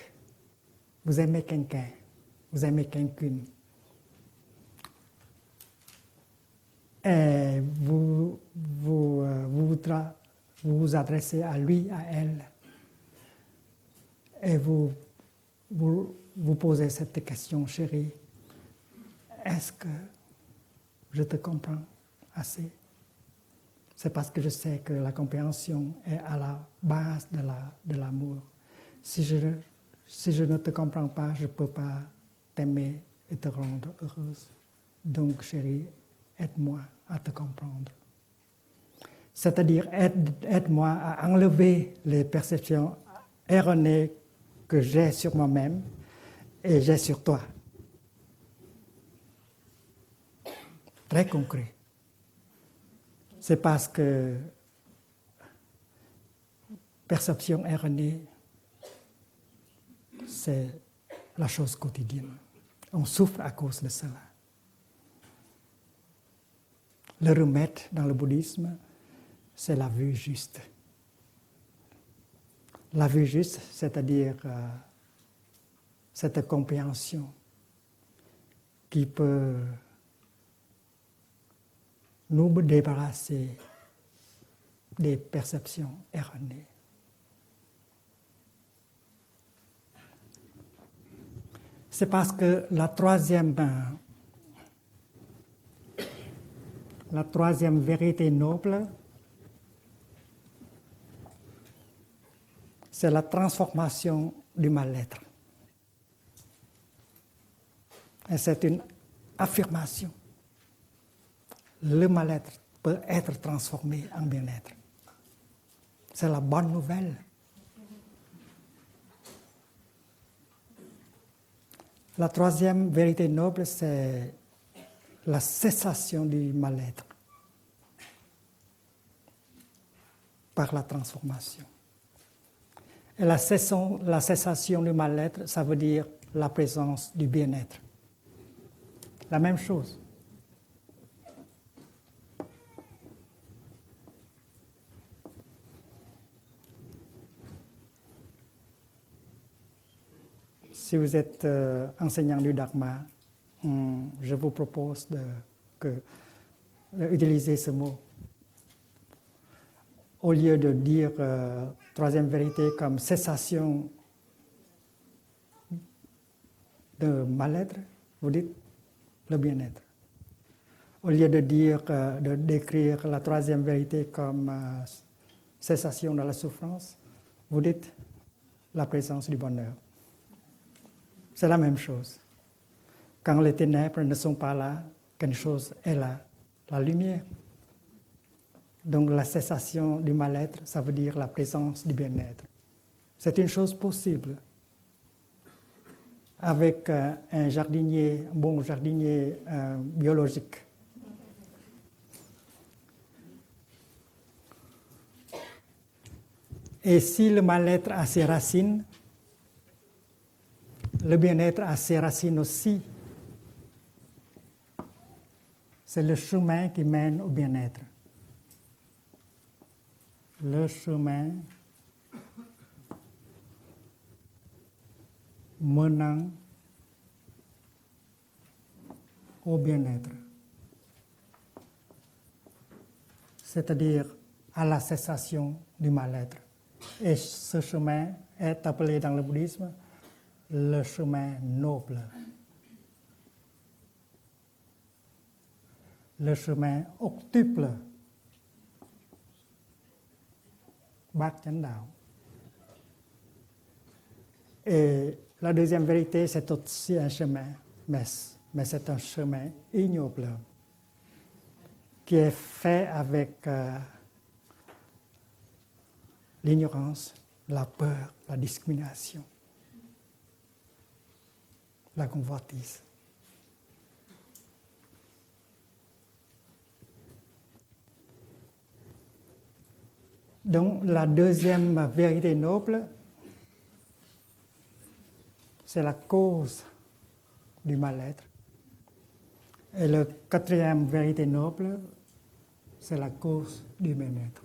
Vous aimez quelqu'un, vous aimez quelqu'une. Et vous vous adressez à lui, à elle, et vous posez cette question, chérie, est-ce que je te comprends assez? C'est parce que je sais que la compréhension est à la base de l'amour. Si je ne te comprends pas, je ne peux pas t'aimer et te rendre heureuse. Donc, chérie, aide-moi à te comprendre. C'est-à-dire, aide-moi à enlever les perceptions erronées que j'ai sur moi-même et j'ai sur toi. Très concret. C'est parce que perception erronée, c'est la chose quotidienne. On souffre à cause de cela. Le remède dans le bouddhisme, c'est la vue juste. La vue juste, c'est-à-dire cette compréhension qui peut nous débarrasser des perceptions erronées. C'est parce que la troisième vérité noble, c'est la transformation du mal-être. Et c'est une affirmation. Le mal-être peut être transformé en bien-être. C'est la bonne nouvelle. La troisième vérité noble, c'est la cessation du mal-être par la transformation. Et la cessation du mal-être, ça veut dire la présence du bien-être. La même chose. Si vous êtes enseignant du Dharma, je vous propose d'utiliser ce mot. Au lieu de dire troisième vérité comme cessation de mal-être, vous dites le bien-être. Au lieu de décrire la troisième vérité comme cessation de la souffrance, vous dites la présence du bonheur. C'est la même chose. Quand les ténèbres ne sont pas là, quelque chose est là, la lumière. Donc la cessation du mal-être, ça veut dire la présence du bien-être. C'est une chose possible. Avec un bon jardinier biologique. Et si le mal-être a ses racines, le bien-être a ses racines aussi. C'est le chemin qui mène au bien-être. le chemin menant au bien-être, c'est-à-dire à la cessation du mal-être. Et ce chemin est appelé dans le bouddhisme le chemin noble, le chemin octuple, Bát Chánh Đạo. Et la deuxième vérité, c'est aussi un chemin, mais c'est un chemin ignoble qui est fait avec l'ignorance, la peur, la discrimination, la convoitise. Donc la deuxième vérité noble, c'est la cause du mal-être. Et la quatrième vérité noble, c'est la cause du bien-être.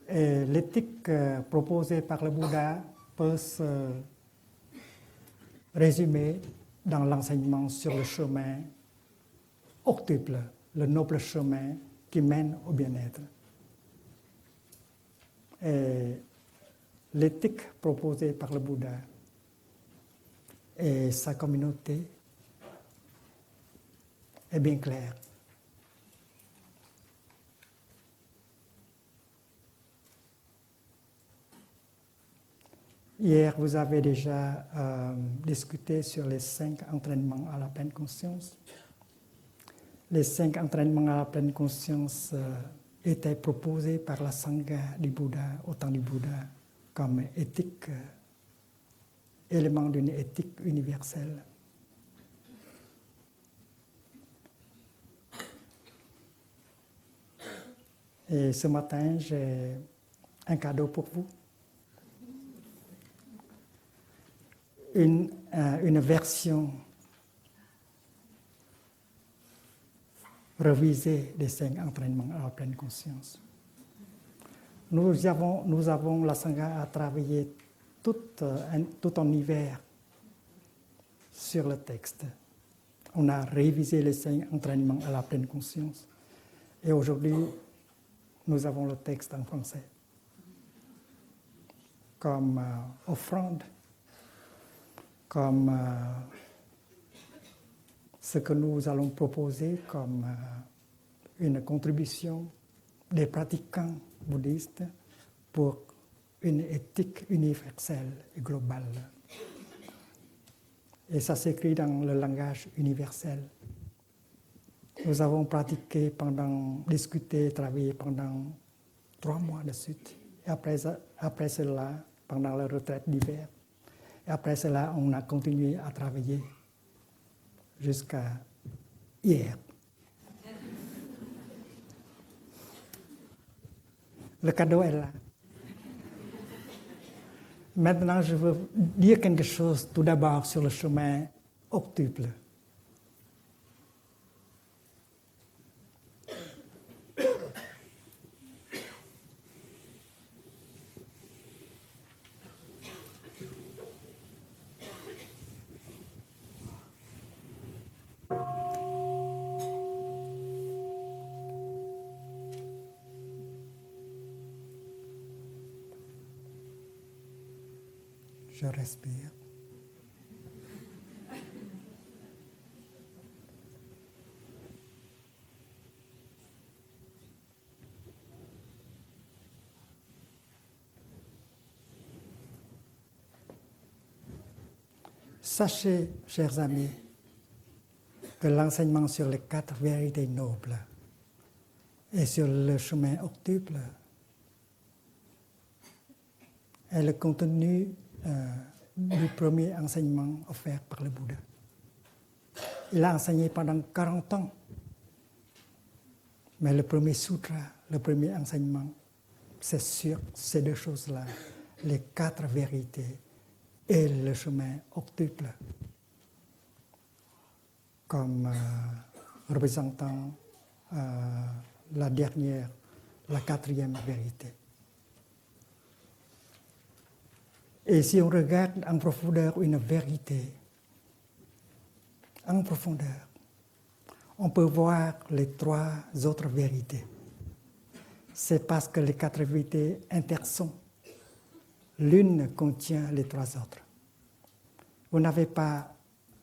Et l'éthique proposée par le Bouddha peut se résumer dans l'enseignement sur le chemin octuple, le noble chemin qui mène au bien-être. Et l'éthique proposée par le Bouddha et sa communauté est bien claire. Hier, vous avez déjà discuté sur les 5 entraînements à la pleine conscience. Les 5 entraînements à la pleine conscience étaient proposés par la Sangha du Bouddha, au temps du Bouddha, comme éthique, élément d'une éthique universelle. Et ce matin, j'ai un cadeau pour vous. Une version révisée des 5 entraînements à la pleine conscience. Nous avons la Sangha à travailler tout en hiver sur le texte. On a révisé les 5 entraînements à la pleine conscience. Et aujourd'hui, nous avons le texte en français comme offrande, comme ce que nous allons proposer comme une contribution des pratiquants bouddhistes pour une éthique universelle et globale. Et ça s'écrit dans le langage universel. Nous avons pratiqué discuté, travaillé pendant 3 mois de suite. Et après cela, pendant la retraite d'hiver, et après cela, on a continué à travailler jusqu'à hier. Le cadeau est là. Maintenant, je veux dire quelque chose tout d'abord sur le chemin octuple. Je respire. Sachez, chers amis, que l'enseignement sur les 4 vérités nobles et sur le chemin octuple est le contenu du premier enseignement offert par le Bouddha. Il a enseigné pendant 40 ans. Mais le premier sutra, le premier enseignement, c'est sur ces 2 choses-là, les 4 vérités et le chemin octuple, comme représentant la 4e vérité. Et si on regarde en profondeur une vérité, en profondeur, on peut voir les trois autres vérités. C'est parce que les quatre vérités intersont. L'une contient les trois autres. Vous n'avez pas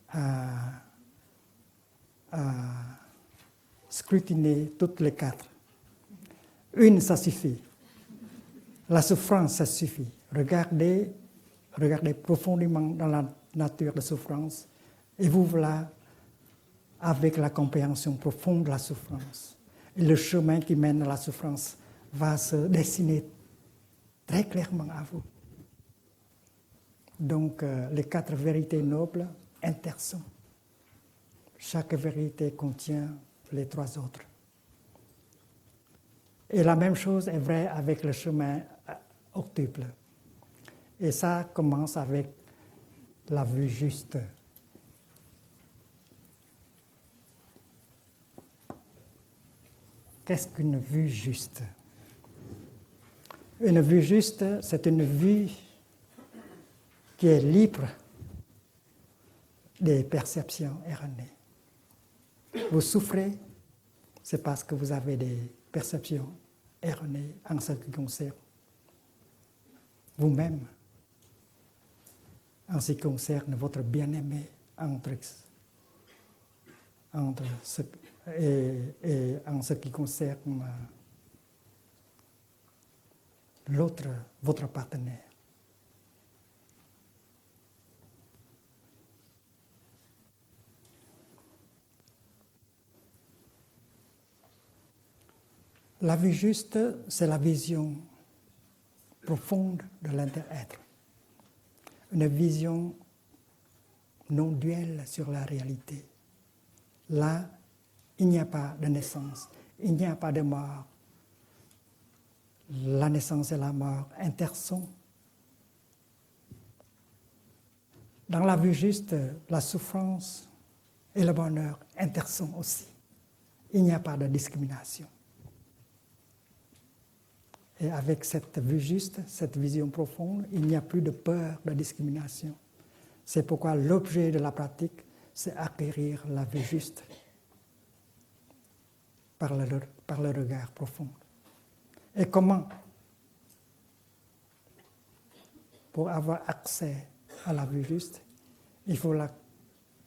à scrutiner toutes les quatre. Une, ça suffit. La souffrance, ça suffit. Regardez profondément dans la nature de souffrance et vous voilà avec la compréhension profonde de la souffrance. Et le chemin qui mène à la souffrance va se dessiner très clairement à vous. Donc, les quatre vérités nobles intersont. Chaque vérité contient les trois autres. Et la même chose est vraie avec le chemin octuple. Et ça commence avec la vue juste. Qu'est-ce qu'une vue juste? Une vue juste, c'est une vue qui est libre des perceptions erronées. Vous souffrez, c'est parce que vous avez des perceptions erronées en ce qui concerne vous-même, en ce qui concerne votre bien-aimé, et en ce qui concerne l'autre, votre partenaire. La vue juste, c'est la vision profonde de l'inter-être. Une vision non duelle sur la réalité. Là, il n'y a pas de naissance, il n'y a pas de mort. La naissance et la mort intersont. Dans la vue juste, la souffrance et le bonheur intersont aussi. Il n'y a pas de discrimination. Et avec cette vue juste, cette vision profonde, il n'y a plus de peur de discrimination. C'est pourquoi l'objet de la pratique, c'est acquérir la vue juste par le regard profond. Et comment? Pour avoir accès à la vue juste, il faut la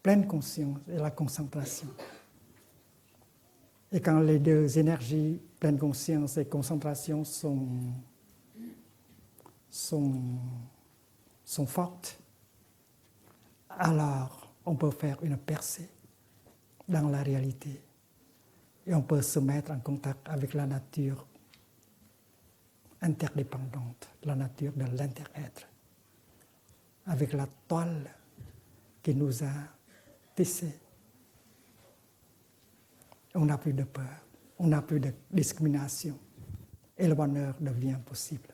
pleine conscience et la concentration. Et quand les deux énergies, pleine conscience et concentration, sont fortes, alors on peut faire une percée dans la réalité et on peut se mettre en contact avec la nature interdépendante, la nature de l'inter-être, avec la toile qui nous a tissés. On n'a plus de peur, on n'a plus de discrimination et le bonheur devient possible.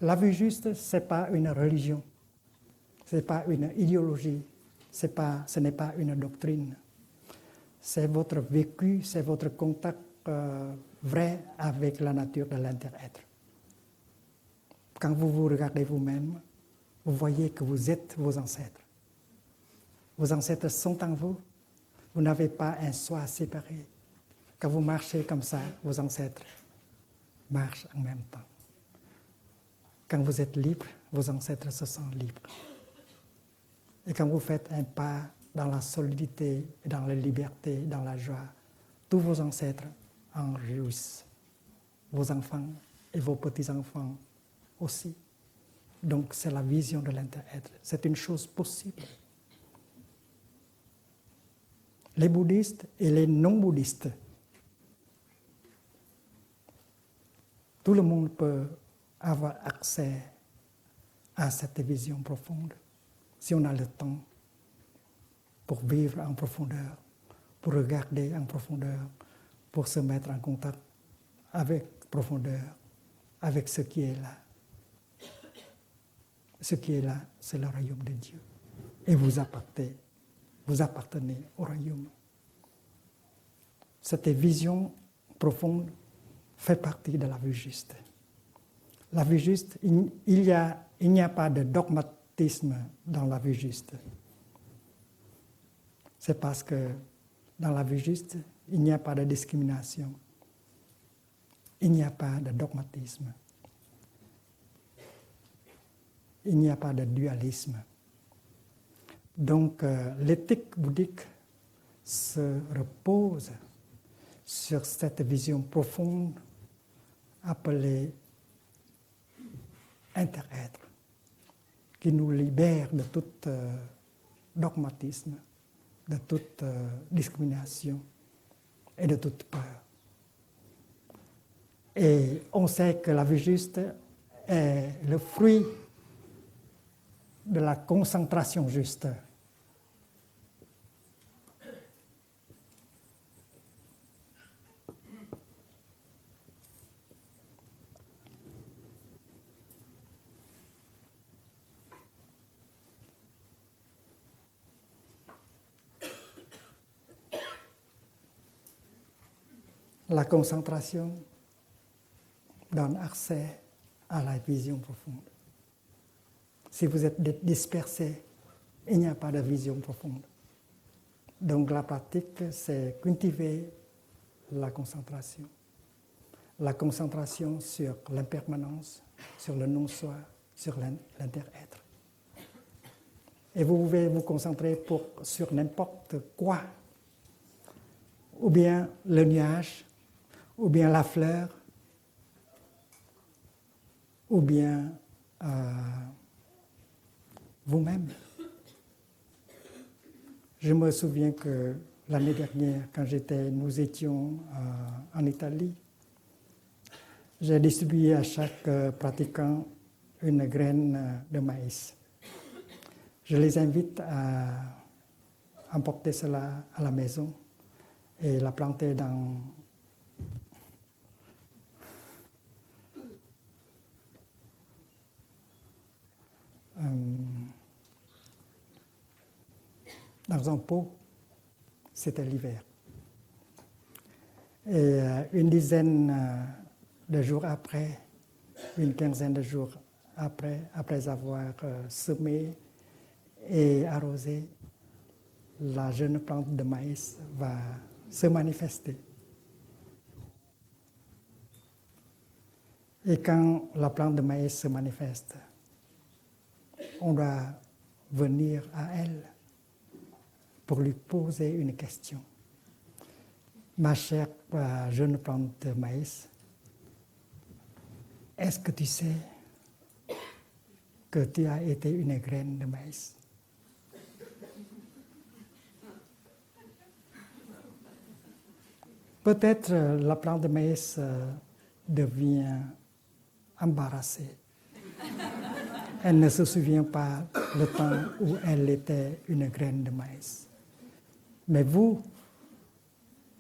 La vue juste, ce n'est pas une religion, ce n'est pas une idéologie, ce n'est pas une doctrine. C'est votre vécu, c'est votre contact vrai avec la nature de l'inter-être. Quand vous vous regardez vous-même, vous voyez que vous êtes vos ancêtres. Vos ancêtres sont en vous. Vous n'avez pas un soi séparé. Quand vous marchez comme ça, vos ancêtres marchent en même temps. Quand vous êtes libre, vos ancêtres se sentent libres. Et quand vous faites un pas dans la solidité, dans la liberté, dans la joie, tous vos ancêtres en jouissent. Vos enfants et vos petits-enfants aussi. Donc c'est la vision de l'inter-être. C'est une chose possible. Les bouddhistes et les non-bouddhistes, tout le monde peut avoir accès à cette vision profonde si on a le temps pour vivre en profondeur, pour regarder en profondeur, pour se mettre en contact avec profondeur, avec ce qui est là. Ce qui est là, c'est le royaume de Dieu. Et vous appartenez au royaume. cette vision profonde fait partie de la vue juste. La vue juste, il n'y a pas de dogmatisme dans la vue juste. C'est parce que dans la vue juste, il n'y a pas de discrimination. Il n'y a pas de dogmatisme. Il n'y a pas de dualisme. Donc, l'éthique bouddhique se repose sur cette vision profonde appelée interêtre, qui nous libère de tout dogmatisme, de toute discrimination et de toute peur. Et on sait que la vue juste est le fruit de la concentration juste. La concentration donne accès à la vision profonde. Si vous êtes dispersé, il n'y a pas de vision profonde. Donc la pratique, c'est cultiver la concentration. La concentration sur l'impermanence, sur le non-soi, sur l'inter-être. Et vous pouvez vous concentrer sur n'importe quoi, ou bien le nuage, ou bien la fleur, ou bien vous-même. Je me souviens que l'année dernière, quand nous étions en Italie, j'ai distribué à chaque pratiquant une graine de maïs. Je les invite à emporter cela à la maison et la planter dans un pot. C'était l'hiver. Et une dizaine de jours après, une quinzaine de jours après avoir semé et arrosé, la jeune plante de maïs va se manifester. Et quand la plante de maïs se manifeste, on doit venir à elle pour lui poser une question. Ma chère jeune plante de maïs, est-ce que tu sais que tu as été une graine de maïs? Peut-être la plante de maïs devient embarrassée. Elle ne se souvient pas le temps où elle était une graine de maïs. Mais vous,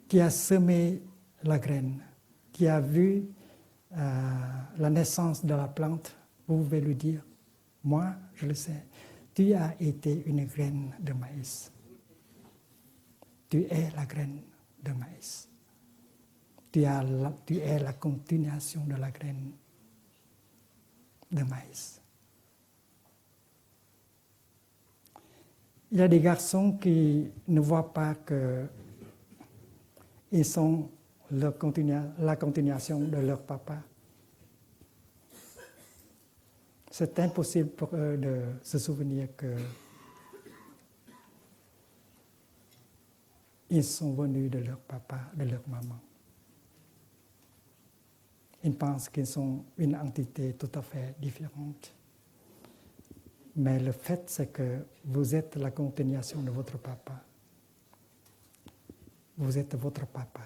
qui avez semé la graine, qui a vu la naissance de la plante, vous pouvez lui dire, moi, je le sais, tu as été une graine de maïs. Tu es la graine de maïs. Tu es la continuation de la graine de maïs. Il y a des garçons qui ne voient pas qu'ils sont la continuation de leur papa. C'est impossible pour eux de se souvenir qu'ils sont venus de leur papa, de leur maman. Ils pensent qu'ils sont une entité tout à fait différente. Mais le fait, c'est que vous êtes la continuation de votre papa. Vous êtes votre papa.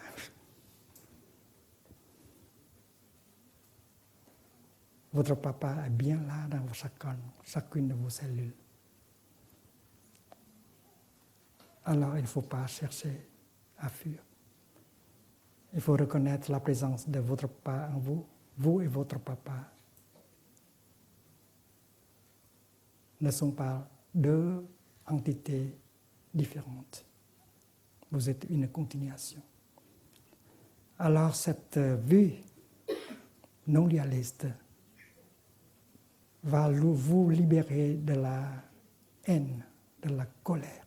Votre papa est bien là dans chacune de vos cellules. Alors il ne faut pas chercher à fuir. Il faut reconnaître la présence de votre papa en vous. Vous et votre papa ne sont pas deux entités différentes. Vous êtes une continuation. alors cette vue non dualiste va vous libérer de la haine, de la colère.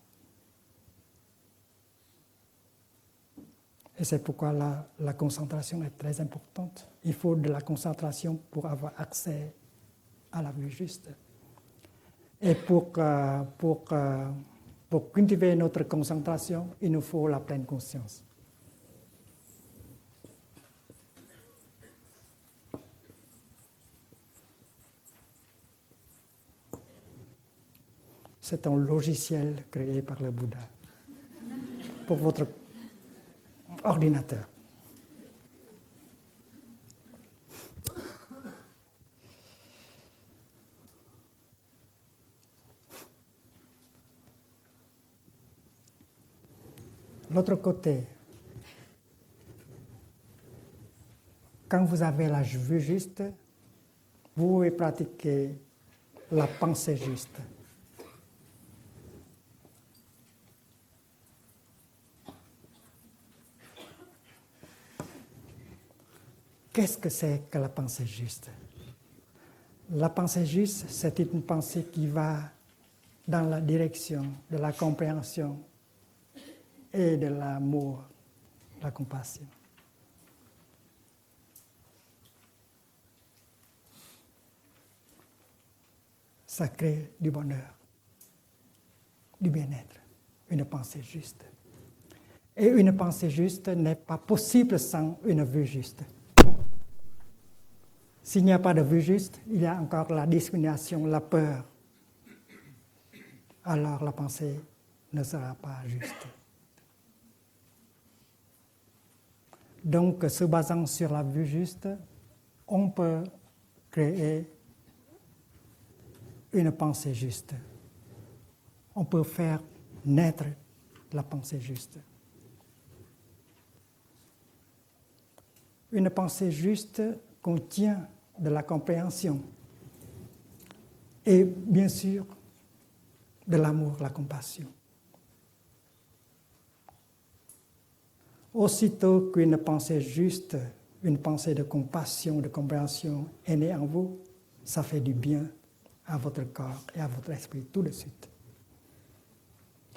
Et c'est pourquoi la concentration est très importante. Il faut de la concentration pour avoir accès à la vue juste. Et pour cultiver notre concentration, il nous faut la pleine conscience. C'est un logiciel créé par le Bouddha pour votre ordinateur. L'autre côté, quand vous avez la vue juste, vous pouvez pratiquer la pensée juste. Qu'est-ce que c'est que la pensée juste? La pensée juste, c'est une pensée qui va dans la direction de la compréhension et de l'amour, la compassion. Ça crée du bonheur, du bien-être, une pensée juste. Et une pensée juste n'est pas possible sans une vue juste. S'il n'y a pas de vue juste, il y a encore la discrimination, la peur. Alors la pensée ne sera pas juste. Donc, se basant sur la vue juste, on peut créer une pensée juste. On peut faire naître la pensée juste. Une pensée juste contient de la compréhension et bien sûr de l'amour, la compassion. Aussitôt qu'une pensée juste, une pensée de compassion, de compréhension est née en vous, ça fait du bien à votre corps et à votre esprit tout de suite.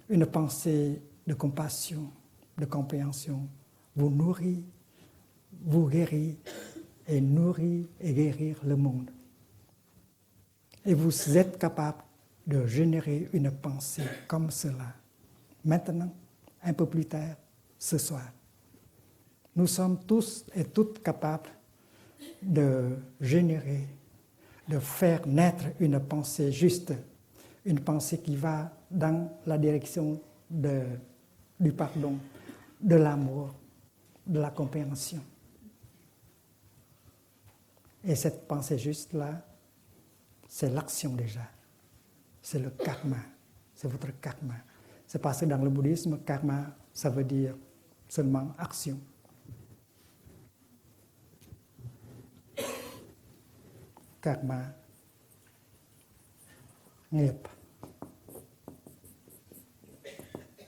Une pensée de compassion, de compréhension vous nourrit, vous guérit et nourrit et guérir le monde. Et vous êtes capable de générer une pensée comme cela, maintenant, un peu plus tard, ce soir. Nous sommes tous et toutes capables de générer, de faire naître une pensée juste, une pensée qui va dans la direction du pardon, de l'amour, de la compréhension. Et cette pensée juste-là, c'est l'action déjà. C'est le karma. C'est votre karma. C'est parce que dans le bouddhisme, karma, ça veut dire seulement action. Karma, nghiệp.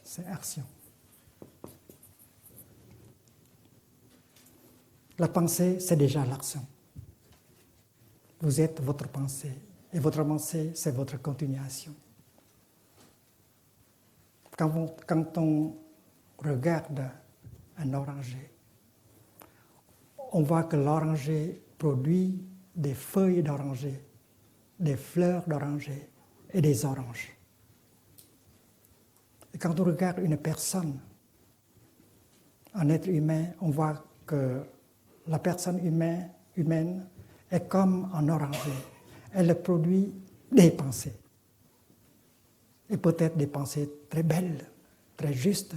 C'est action. La pensée, c'est déjà l'action. Vous êtes votre pensée. Et votre pensée, c'est votre continuation. Quand on regarde un oranger, on voit que l'oranger produit des feuilles d'oranger, des fleurs d'oranger et des oranges. Et quand on regarde une personne, un être humain, on voit que la personne humaine est comme un oranger. Elle produit des pensées. Et peut-être des pensées très belles, très justes.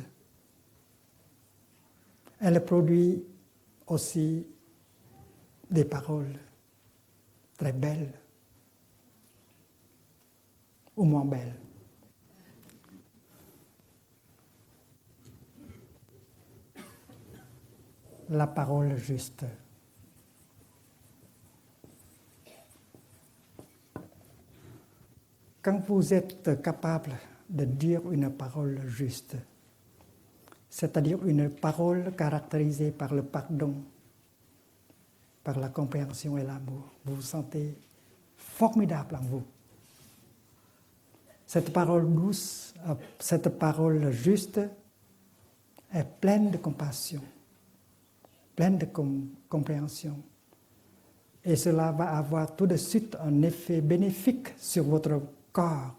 Elle produit aussi des paroles très belles ou moins belles. La parole juste. Quand vous êtes capable de dire une parole juste, c'est-à-dire une parole caractérisée par le pardon, par la compréhension et l'amour. Vous vous sentez formidable en vous. Cette parole douce, cette parole juste est pleine de compassion, pleine de compréhension. Et cela va avoir tout de suite un effet bénéfique sur votre corps,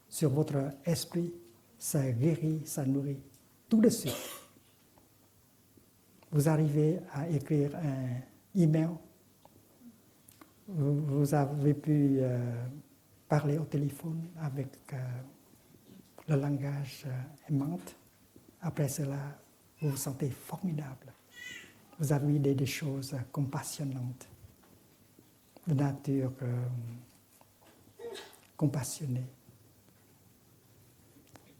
sur votre esprit. Ça guérit, ça nourrit, tout de suite. Vous arrivez à écrire un email, vous avez pu parler au téléphone avec le langage aimante. Après cela, vous vous sentez formidable. Vous avez des choses compassionnantes, de nature compassionnée.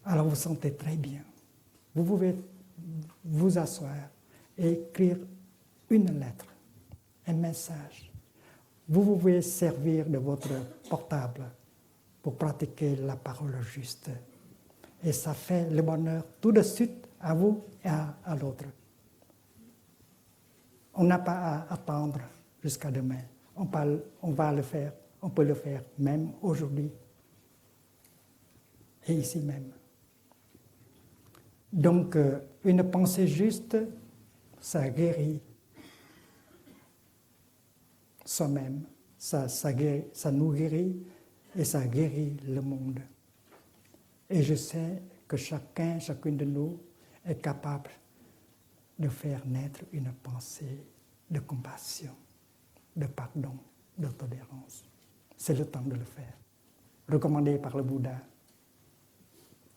Alors vous vous sentez très bien. Vous pouvez vous asseoir et écrire une lettre, un message. Vous pouvez servir de votre portable pour pratiquer la parole juste. Et ça fait le bonheur tout de suite à vous et à l'autre. On n'a pas à attendre jusqu'à demain. On va le faire, on peut le faire même aujourd'hui et ici même. Donc, une pensée juste, ça guérit soi-même, ça nous guérit et ça guérit le monde. Et je sais que chacune de nous est capable de faire naître une pensée de compassion, de pardon, de tolérance. C'est le temps de le faire. Recommandé par le Bouddha.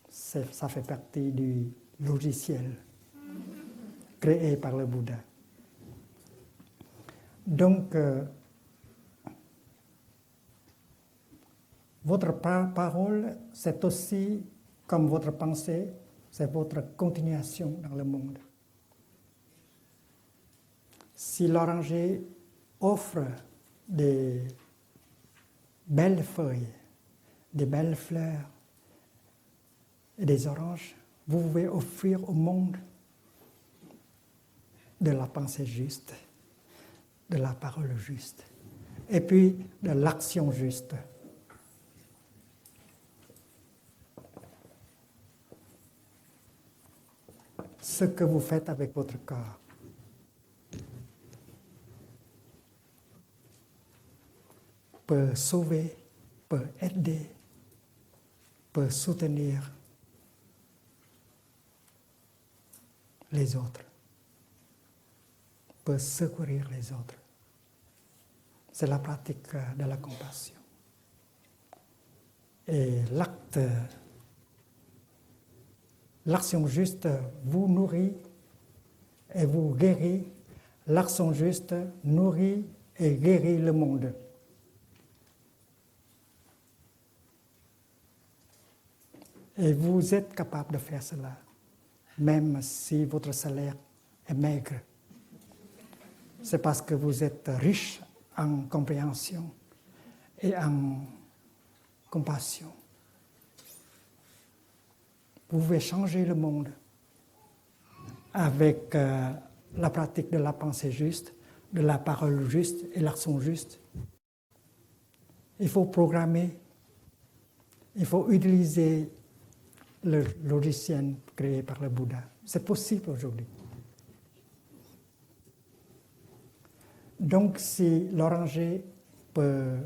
Ça fait partie du logiciel créé par le Bouddha. Donc, votre parole, c'est aussi, comme votre pensée, c'est votre continuation dans le monde. Si l'oranger offre des belles feuilles, des belles fleurs et des oranges, vous pouvez offrir au monde de la pensée juste, de la parole juste, et puis de l'action juste. Ce que vous faites avec votre corps peut sauver, peut aider, peut soutenir les autres, peut secourir les autres. C'est la pratique de la compassion. Et l'action juste vous nourrit et vous guérit. L'action juste nourrit et guérit le monde. Et vous êtes capable de faire cela, même si votre salaire est maigre. C'est parce que vous êtes riche en compréhension et en compassion. Vous pouvez changer le monde avec la pratique de la pensée juste, de la parole juste et l'action juste. Il faut programmer, il faut utiliser le logiciel créé par le Bouddha. C'est possible aujourd'hui. Donc, si l'oranger peut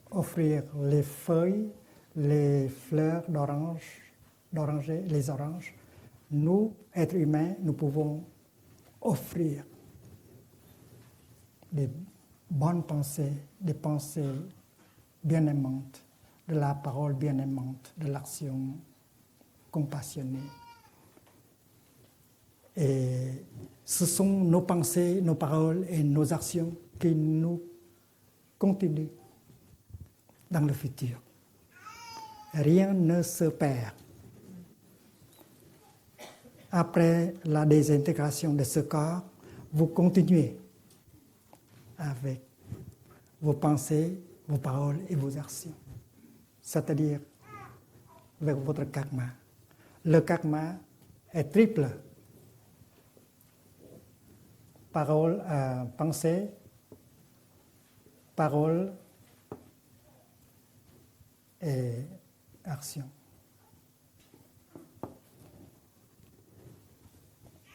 offrir les feuilles, les fleurs d'oranger, les oranges, nous, êtres humains, nous pouvons offrir des bonnes pensées, des pensées bien-aimantes, de la parole bien-aimante, de l'action compassionnée. Et ce sont nos pensées, nos paroles et nos actions qui nous continuent dans le futur. Rien ne se perd. Après la désintégration de ce corps, vous continuez avec vos pensées, vos paroles et vos actions. C'est-à-dire avec votre karma. Le karma est triple. Parole, pensée, parole et action.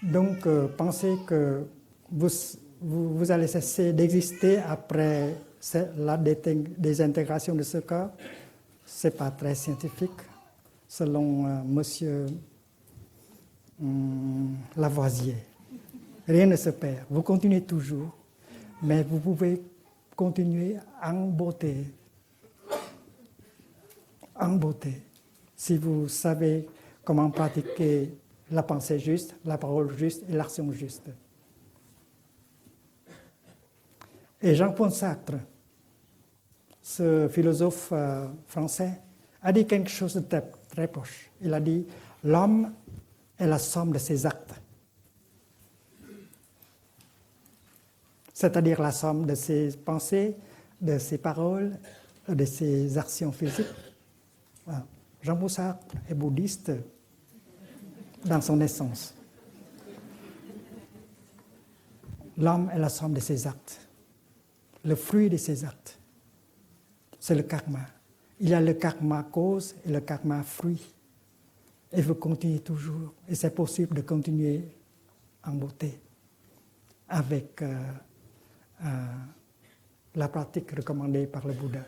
Donc, pensez que vous allez cesser d'exister après la désintegration de ce corps. Ce n'est pas très scientifique. Selon Monsieur Lavoisier, rien ne se perd. Vous continuez toujours, mais vous pouvez continuer en beauté. En beauté. Si vous savez comment pratiquer la pensée juste, la parole juste et l'action juste. Et Jean-Paul Sartre, ce philosophe français, a dit quelque chose de très proche. Il a dit « L'homme est la somme de ses actes ». C'est-à-dire la somme de ses pensées, de ses paroles, de ses actions physiques. Voilà. Jean-Paul Sartre est bouddhiste dans son essence. L'homme est la somme de ses actes. Le fruit de ses actes, c'est le karma. Il y a le karma cause et le karma fruit. Et vous continuez toujours. Et c'est possible de continuer en beauté avec la pratique recommandée par le Bouddha.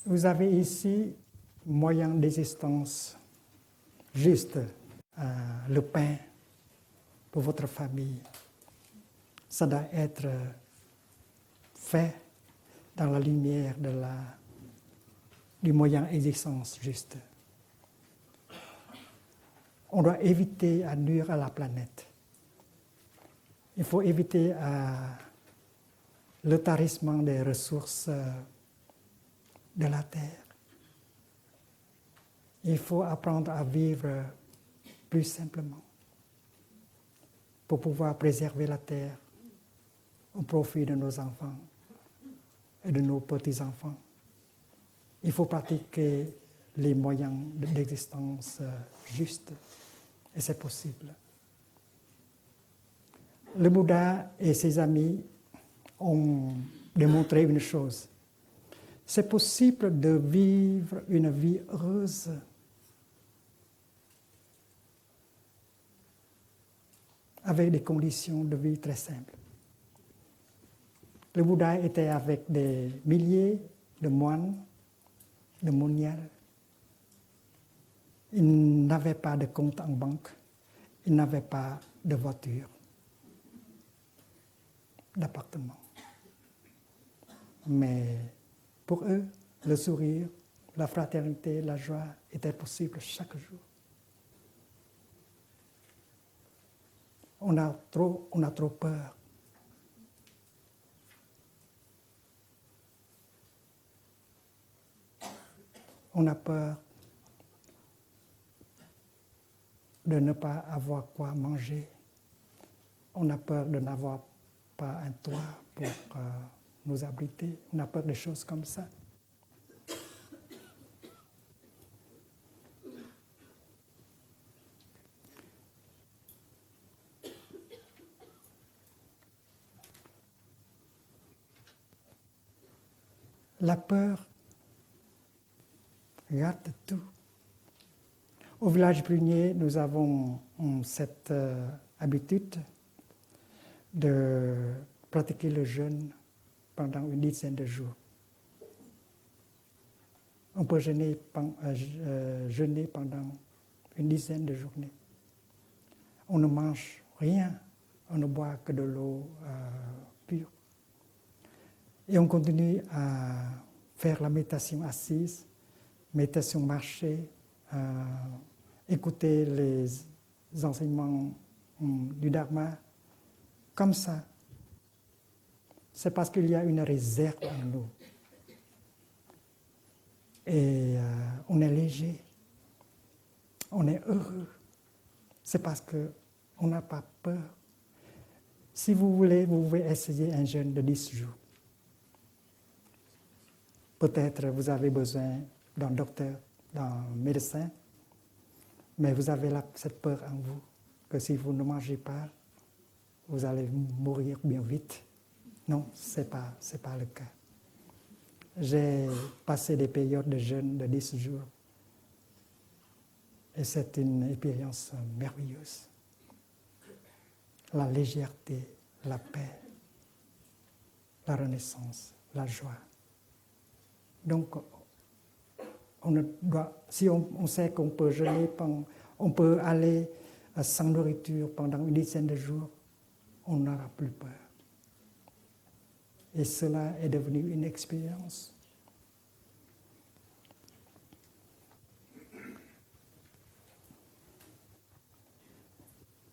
Vous avez ici moyen d'existence juste, le pain pour votre famille. Ça doit être fait dans la lumière du moyen d'existence juste. On doit éviter à nuire à la planète. Il faut éviter le tarissement des ressources de la terre. Il faut apprendre à vivre plus simplement pour pouvoir préserver la terre au profit de nos enfants et de nos petits-enfants. Il faut pratiquer les moyens d'existence justes et c'est possible. Le Bouddha et ses amis ont démontré une chose. C'est possible de vivre une vie heureuse avec des conditions de vie très simples. Le Bouddha était avec des milliers de moines, de moniales. Il n'avait pas de compte en banque, il n'avait pas de voiture, d'appartement. Mais pour eux, le sourire, la fraternité, la joie étaient possibles chaque jour. On a trop peur. On a peur de ne pas avoir quoi manger. On a peur de n'avoir pas un toit pour nous abriter. On a peur de choses comme ça. La peur garde tout. Au village prunier, nous avons cette habitude de pratiquer le jeûne pendant une dizaine de jours. On peut jeûner pendant une dizaine de journées. On ne mange rien, on ne boit que de l'eau pure. Et on continue à faire la méditation assise, méditation marchée, écouter les enseignements du Dharma, comme ça. C'est parce qu'il y a une réserve en nous. Et on est léger. on est heureux. C'est parce qu'on n'a pas peur. Si vous voulez, vous pouvez essayer un jeûne de 10 jours. Peut-être vous avez besoin d'un docteur, d'un médecin, mais vous avez cette peur en vous que si vous ne mangez pas, vous allez mourir bien vite. Non, ce n'est pas le cas. J'ai passé des périodes de jeûne de 10 jours et c'est une expérience merveilleuse. La légèreté, la paix, la renaissance, la joie. Donc, si on sait qu'on peut jeûner, on peut aller sans nourriture pendant une dizaine de jours, on n'aura plus peur. Et cela est devenu une expérience.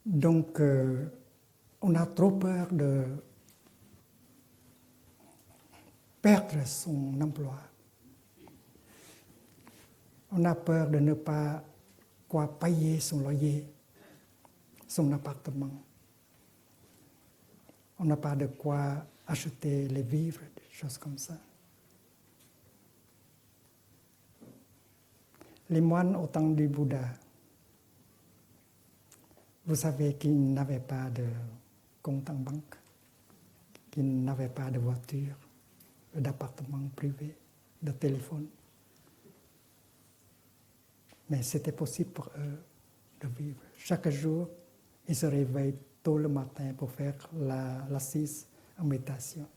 Donc, on a trop peur de perdre son emploi. On a peur de ne pas payer son loyer, son appartement. On n'a pas de quoi acheter les vivres, des choses comme ça. Les moines au temps du Bouddha, vous savez qu'ils n'avaient pas de compte en banque, qu'ils n'avaient pas de voiture, d'appartement privé, de téléphone. Mais c'était possible pour eux de vivre. Chaque jour, ils se réveillent tôt le matin pour faire l'assise en méditation.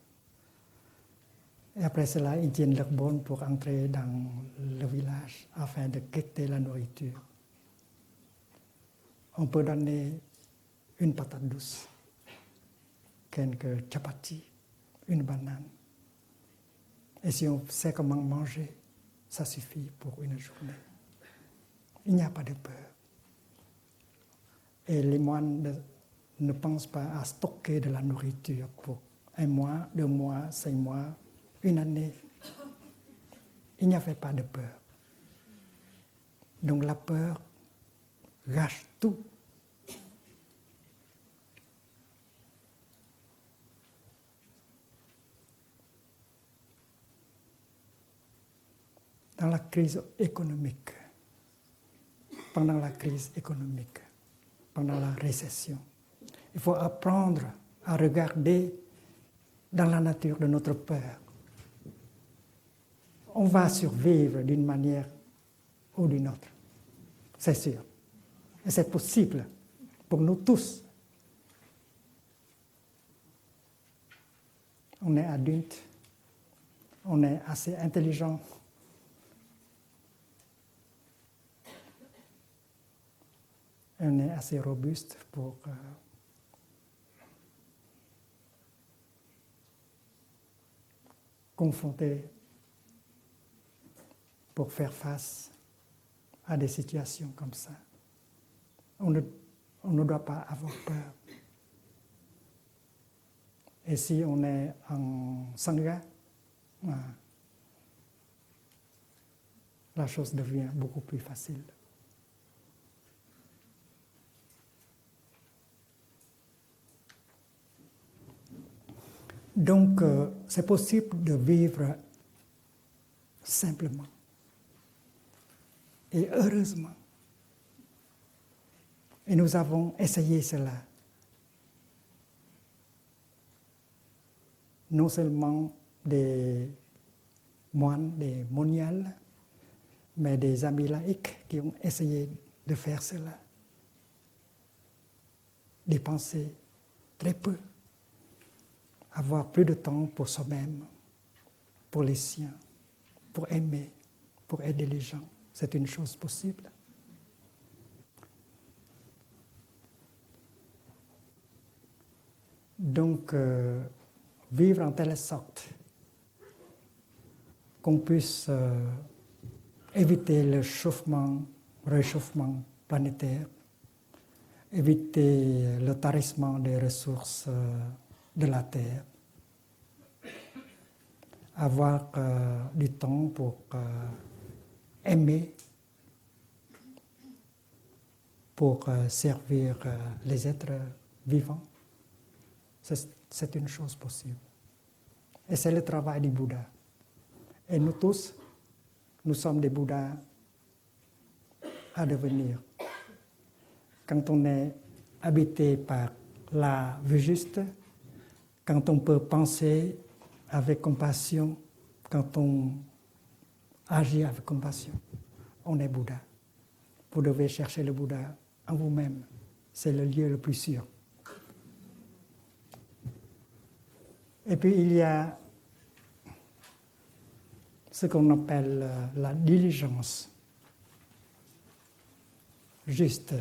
Et après cela, ils tiennent leur bonne pour entrer dans le village afin de quitter la nourriture. On peut donner une patate douce, quelques chapatis, une banane. Et si on sait comment manger, ça suffit pour une journée. Il n'y a pas de peur. Et les moines ne pensent pas à stocker de la nourriture pour 1 mois, 2 mois, 5 mois, 1 année. Il n'y avait pas de peur. Donc la peur gâche tout. Dans la crise économique, pendant la crise économique, pendant la récession, il faut apprendre à regarder dans la nature de notre peur. On va survivre d'une manière ou d'une autre, c'est sûr. Et c'est possible pour nous tous. On est adulte, on est assez intelligent. On est assez robuste pour confronter, pour faire face à des situations comme ça. On ne doit pas avoir peur. Et si on est en sangha, la chose devient beaucoup plus facile. Donc, c'est possible de vivre simplement et heureusement. Et nous avons essayé cela. Non seulement des moines, des moniales, mais des amis laïcs qui ont essayé de faire cela. Dépenser très peu. Avoir plus de temps pour soi-même, pour les siens, pour aimer, pour aider les gens. C'est une chose possible. Donc, vivre en telle sorte qu'on puisse éviter le réchauffement planétaire, éviter le tarissement des ressources de la Terre, avoir du temps pour aimer pour servir les êtres vivants, c'est une chose possible. Et c'est le travail du Bouddha. Et nous tous, nous sommes des Bouddhas à devenir. Quand on est habité par la vue juste, quand on peut penser avec compassion, quand on agit avec compassion, on est Bouddha. Vous devez chercher le Bouddha en vous-même. C'est le lieu le plus sûr. Et puis il y a ce qu'on appelle la diligence juste.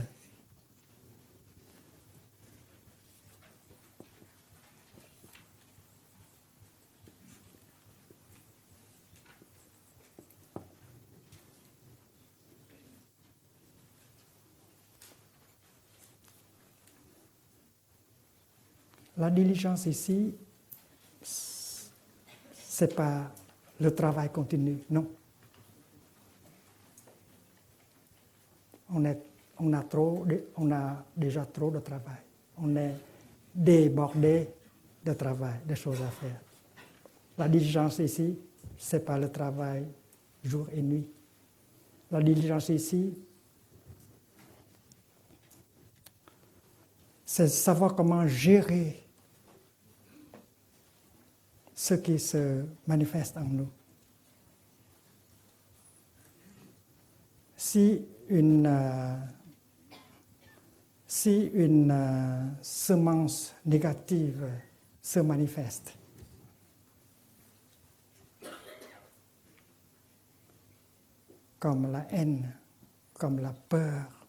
La diligence ici, c'est pas le travail continu, non. On a déjà trop de travail. On est débordé de travail, de choses à faire. La diligence ici, c'est pas le travail jour et nuit. La diligence ici, c'est savoir comment gérer ce qui se manifeste en nous. Si une semence négative se manifeste, comme la haine, comme la peur,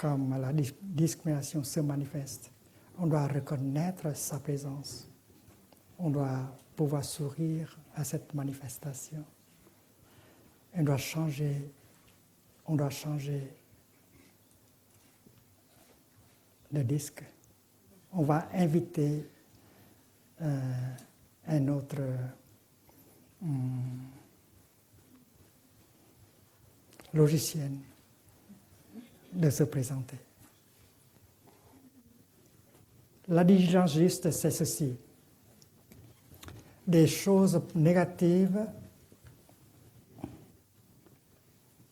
comme la discrimination se manifeste, on doit reconnaître sa présence. On doit pouvoir sourire à cette manifestation. On doit changer le disque. On va inviter un autre logiciel de se présenter. La diligence juste, c'est ceci. Des choses négatives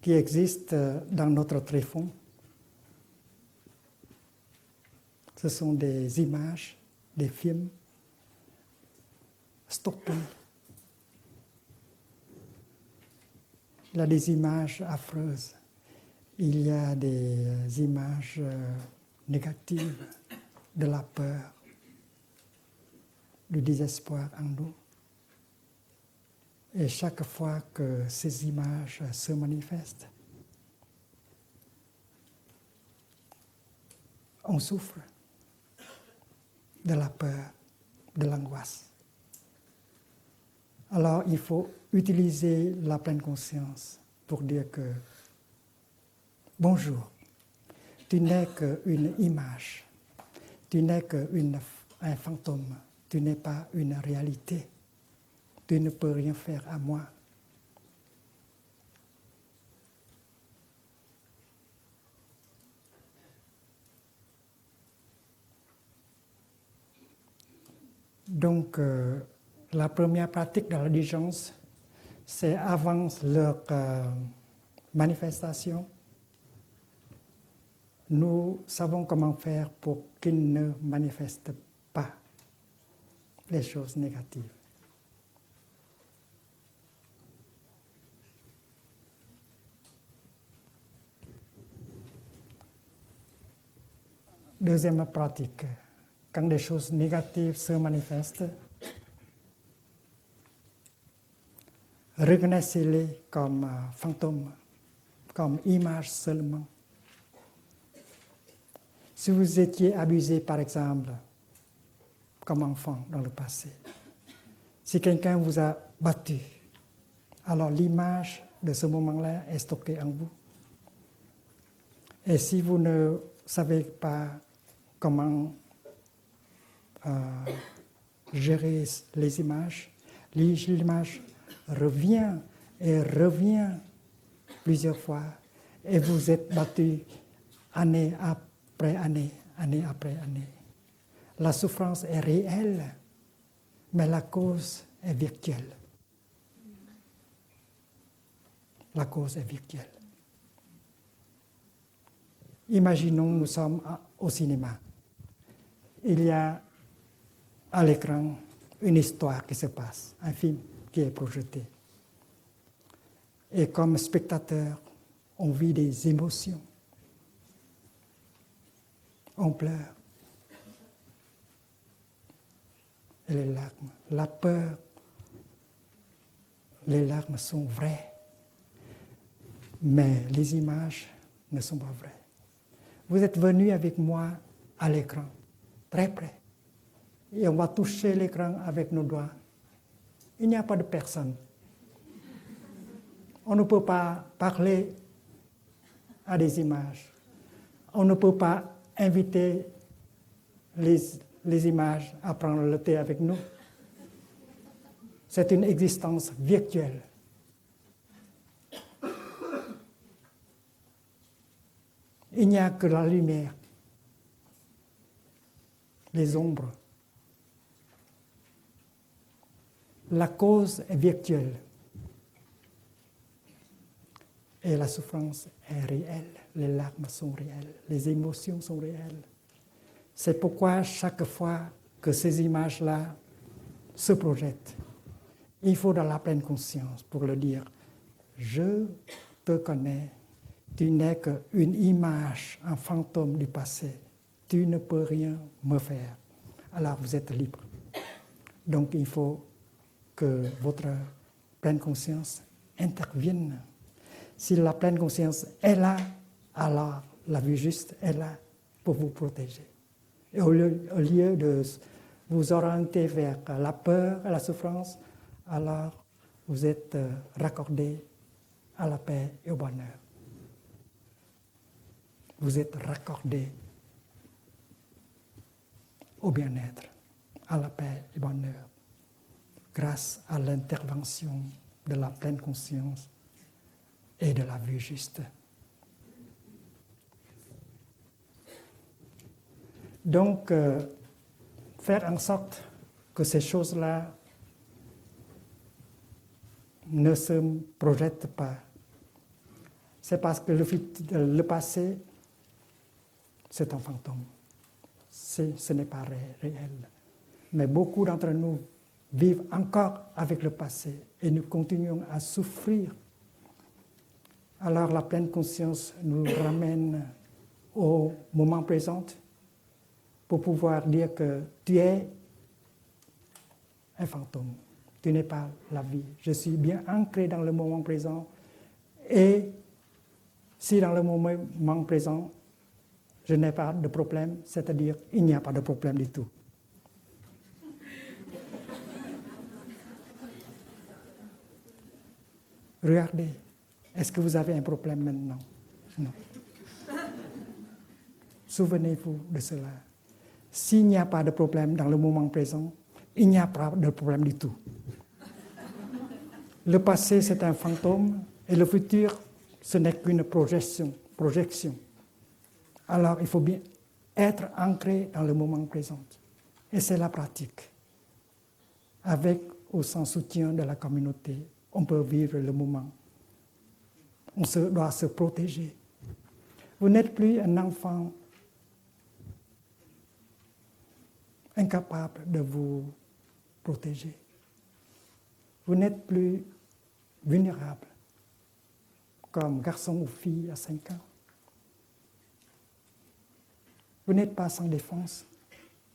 qui existent dans notre tréfonds. Ce sont des images, des films stockés. Il y a des images affreuses. Il y a des images négatives, de la peur, du désespoir en nous. Et chaque fois que ces images se manifestent, on souffre de la peur, de l'angoisse. Alors il faut utiliser la pleine conscience pour dire que bonjour, tu n'es qu'une image, tu n'es qu'un fantôme, tu n'es pas une réalité. Tu ne peux rien faire à moi. Donc, la première pratique de la diligence, c'est avant leur manifestation, nous savons comment faire pour qu'ils ne manifestent pas les choses négatives. Deuxième pratique, quand des choses négatives se manifestent, reconnaissez-les comme fantômes, comme images seulement. Si vous étiez abusé, par exemple, comme enfant dans le passé, si quelqu'un vous a battu, alors l'image de ce moment-là est stockée en vous. Et si vous ne savez pas comment gérer les images, l'image revient et revient plusieurs fois, et vous êtes battu année après année, année après année. La souffrance est réelle, mais la cause est virtuelle. La cause est virtuelle. Imaginons, nous sommes au cinéma. Il y a à l'écran une histoire qui se passe, un film qui est projeté. Et comme spectateur, on vit des émotions. On pleure. Et les larmes, la peur, les larmes sont vraies. Mais les images ne sont pas vraies. Vous êtes venu avec moi à l'écran, très près. Et on va toucher l'écran avec nos doigts. Il n'y a pas de personne. On ne peut pas parler à des images. On ne peut pas inviter les images à prendre le thé avec nous. C'est une existence virtuelle. Il n'y a que la lumière, les ombres. La cause est virtuelle et la souffrance est réelle. Les larmes sont réelles, les émotions sont réelles. C'est pourquoi chaque fois que ces images-là se projettent, il faut dans la pleine conscience pour le dire « Je te connais, tu n'es qu'une image, un fantôme du passé, tu ne peux rien me faire. » Alors vous êtes libre. Donc il faut que votre pleine conscience intervienne. Si la pleine conscience est là, alors la vue juste est là pour vous protéger. Et au lieu de vous orienter vers la peur et la souffrance, alors vous êtes raccordé à la paix et au bonheur. Vous êtes raccordé au bien-être, à la paix et au bonheur, grâce à l'intervention de la pleine conscience et de la vue juste. Donc, faire en sorte que ces choses-là ne se projettent pas. C'est parce que le passé, c'est un fantôme. Ce n'est pas réel. Mais beaucoup d'entre nous vivent encore avec le passé et nous continuons à souffrir. Alors la pleine conscience nous ramène au moment présent pour pouvoir dire que tu es un fantôme, tu n'es pas la vie. Je suis bien ancré dans le moment présent et si dans le moment présent, je n'ai pas de problème, c'est-à-dire il n'y a pas de problème du tout. Regardez, est-ce que vous avez un problème maintenant? Non. Souvenez-vous de cela. S'il n'y a pas de problème dans le moment présent, il n'y a pas de problème du tout. Le passé, c'est un fantôme, et le futur, ce n'est qu'une projection. Alors, il faut bien être ancré dans le moment présent. Et c'est la pratique. Avec ou sans soutien de la communauté, on peut vivre le moment. On doit se protéger. Vous n'êtes plus un enfant incapable de vous protéger. Vous n'êtes plus vulnérable comme garçon ou fille à 5 ans. Vous n'êtes pas sans défense.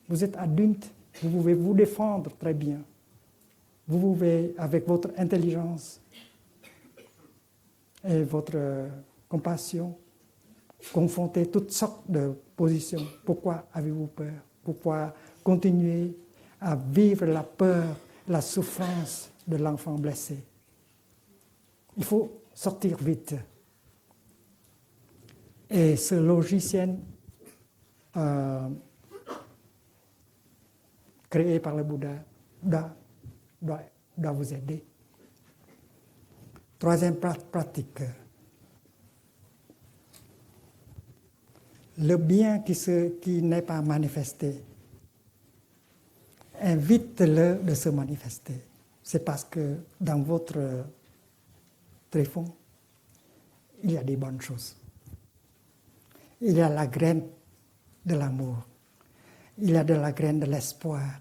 Vous êtes adulte. Vous pouvez vous défendre très bien. Vous pouvez, avec votre intelligence et votre compassion, confronter toutes sortes de positions. Pourquoi avez-vous peur? Pourquoi continuer à vivre la peur, la souffrance de l'enfant blessé? Il faut sortir vite. Et ce logiciel créé par le Bouddha doit vous aider. Troisième pratique. le bien qui n'est pas manifesté, invite-le de se manifester. C'est parce que dans votre tréfonds, il y a des bonnes choses. Il y a la graine de l'amour. Il y a de la graine de l'espoir.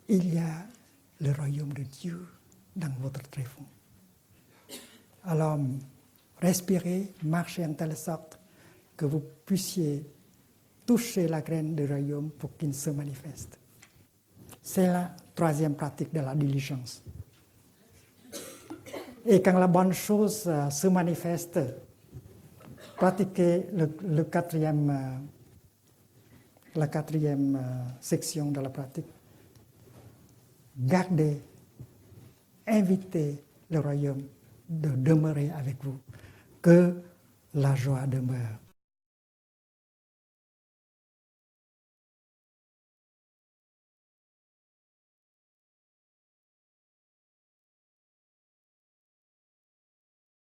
Il y a le royaume de Dieu dans votre tréfonds. Alors, respirez, marchez en telle sorte que vous puissiez toucher la graine du royaume pour qu'il se manifeste. C'est la troisième pratique de la diligence. Et quand la bonne chose se manifeste, pratiquez la quatrième section de la pratique. Gardez, invitez le royaume de demeurer avec vous. Que la joie demeure.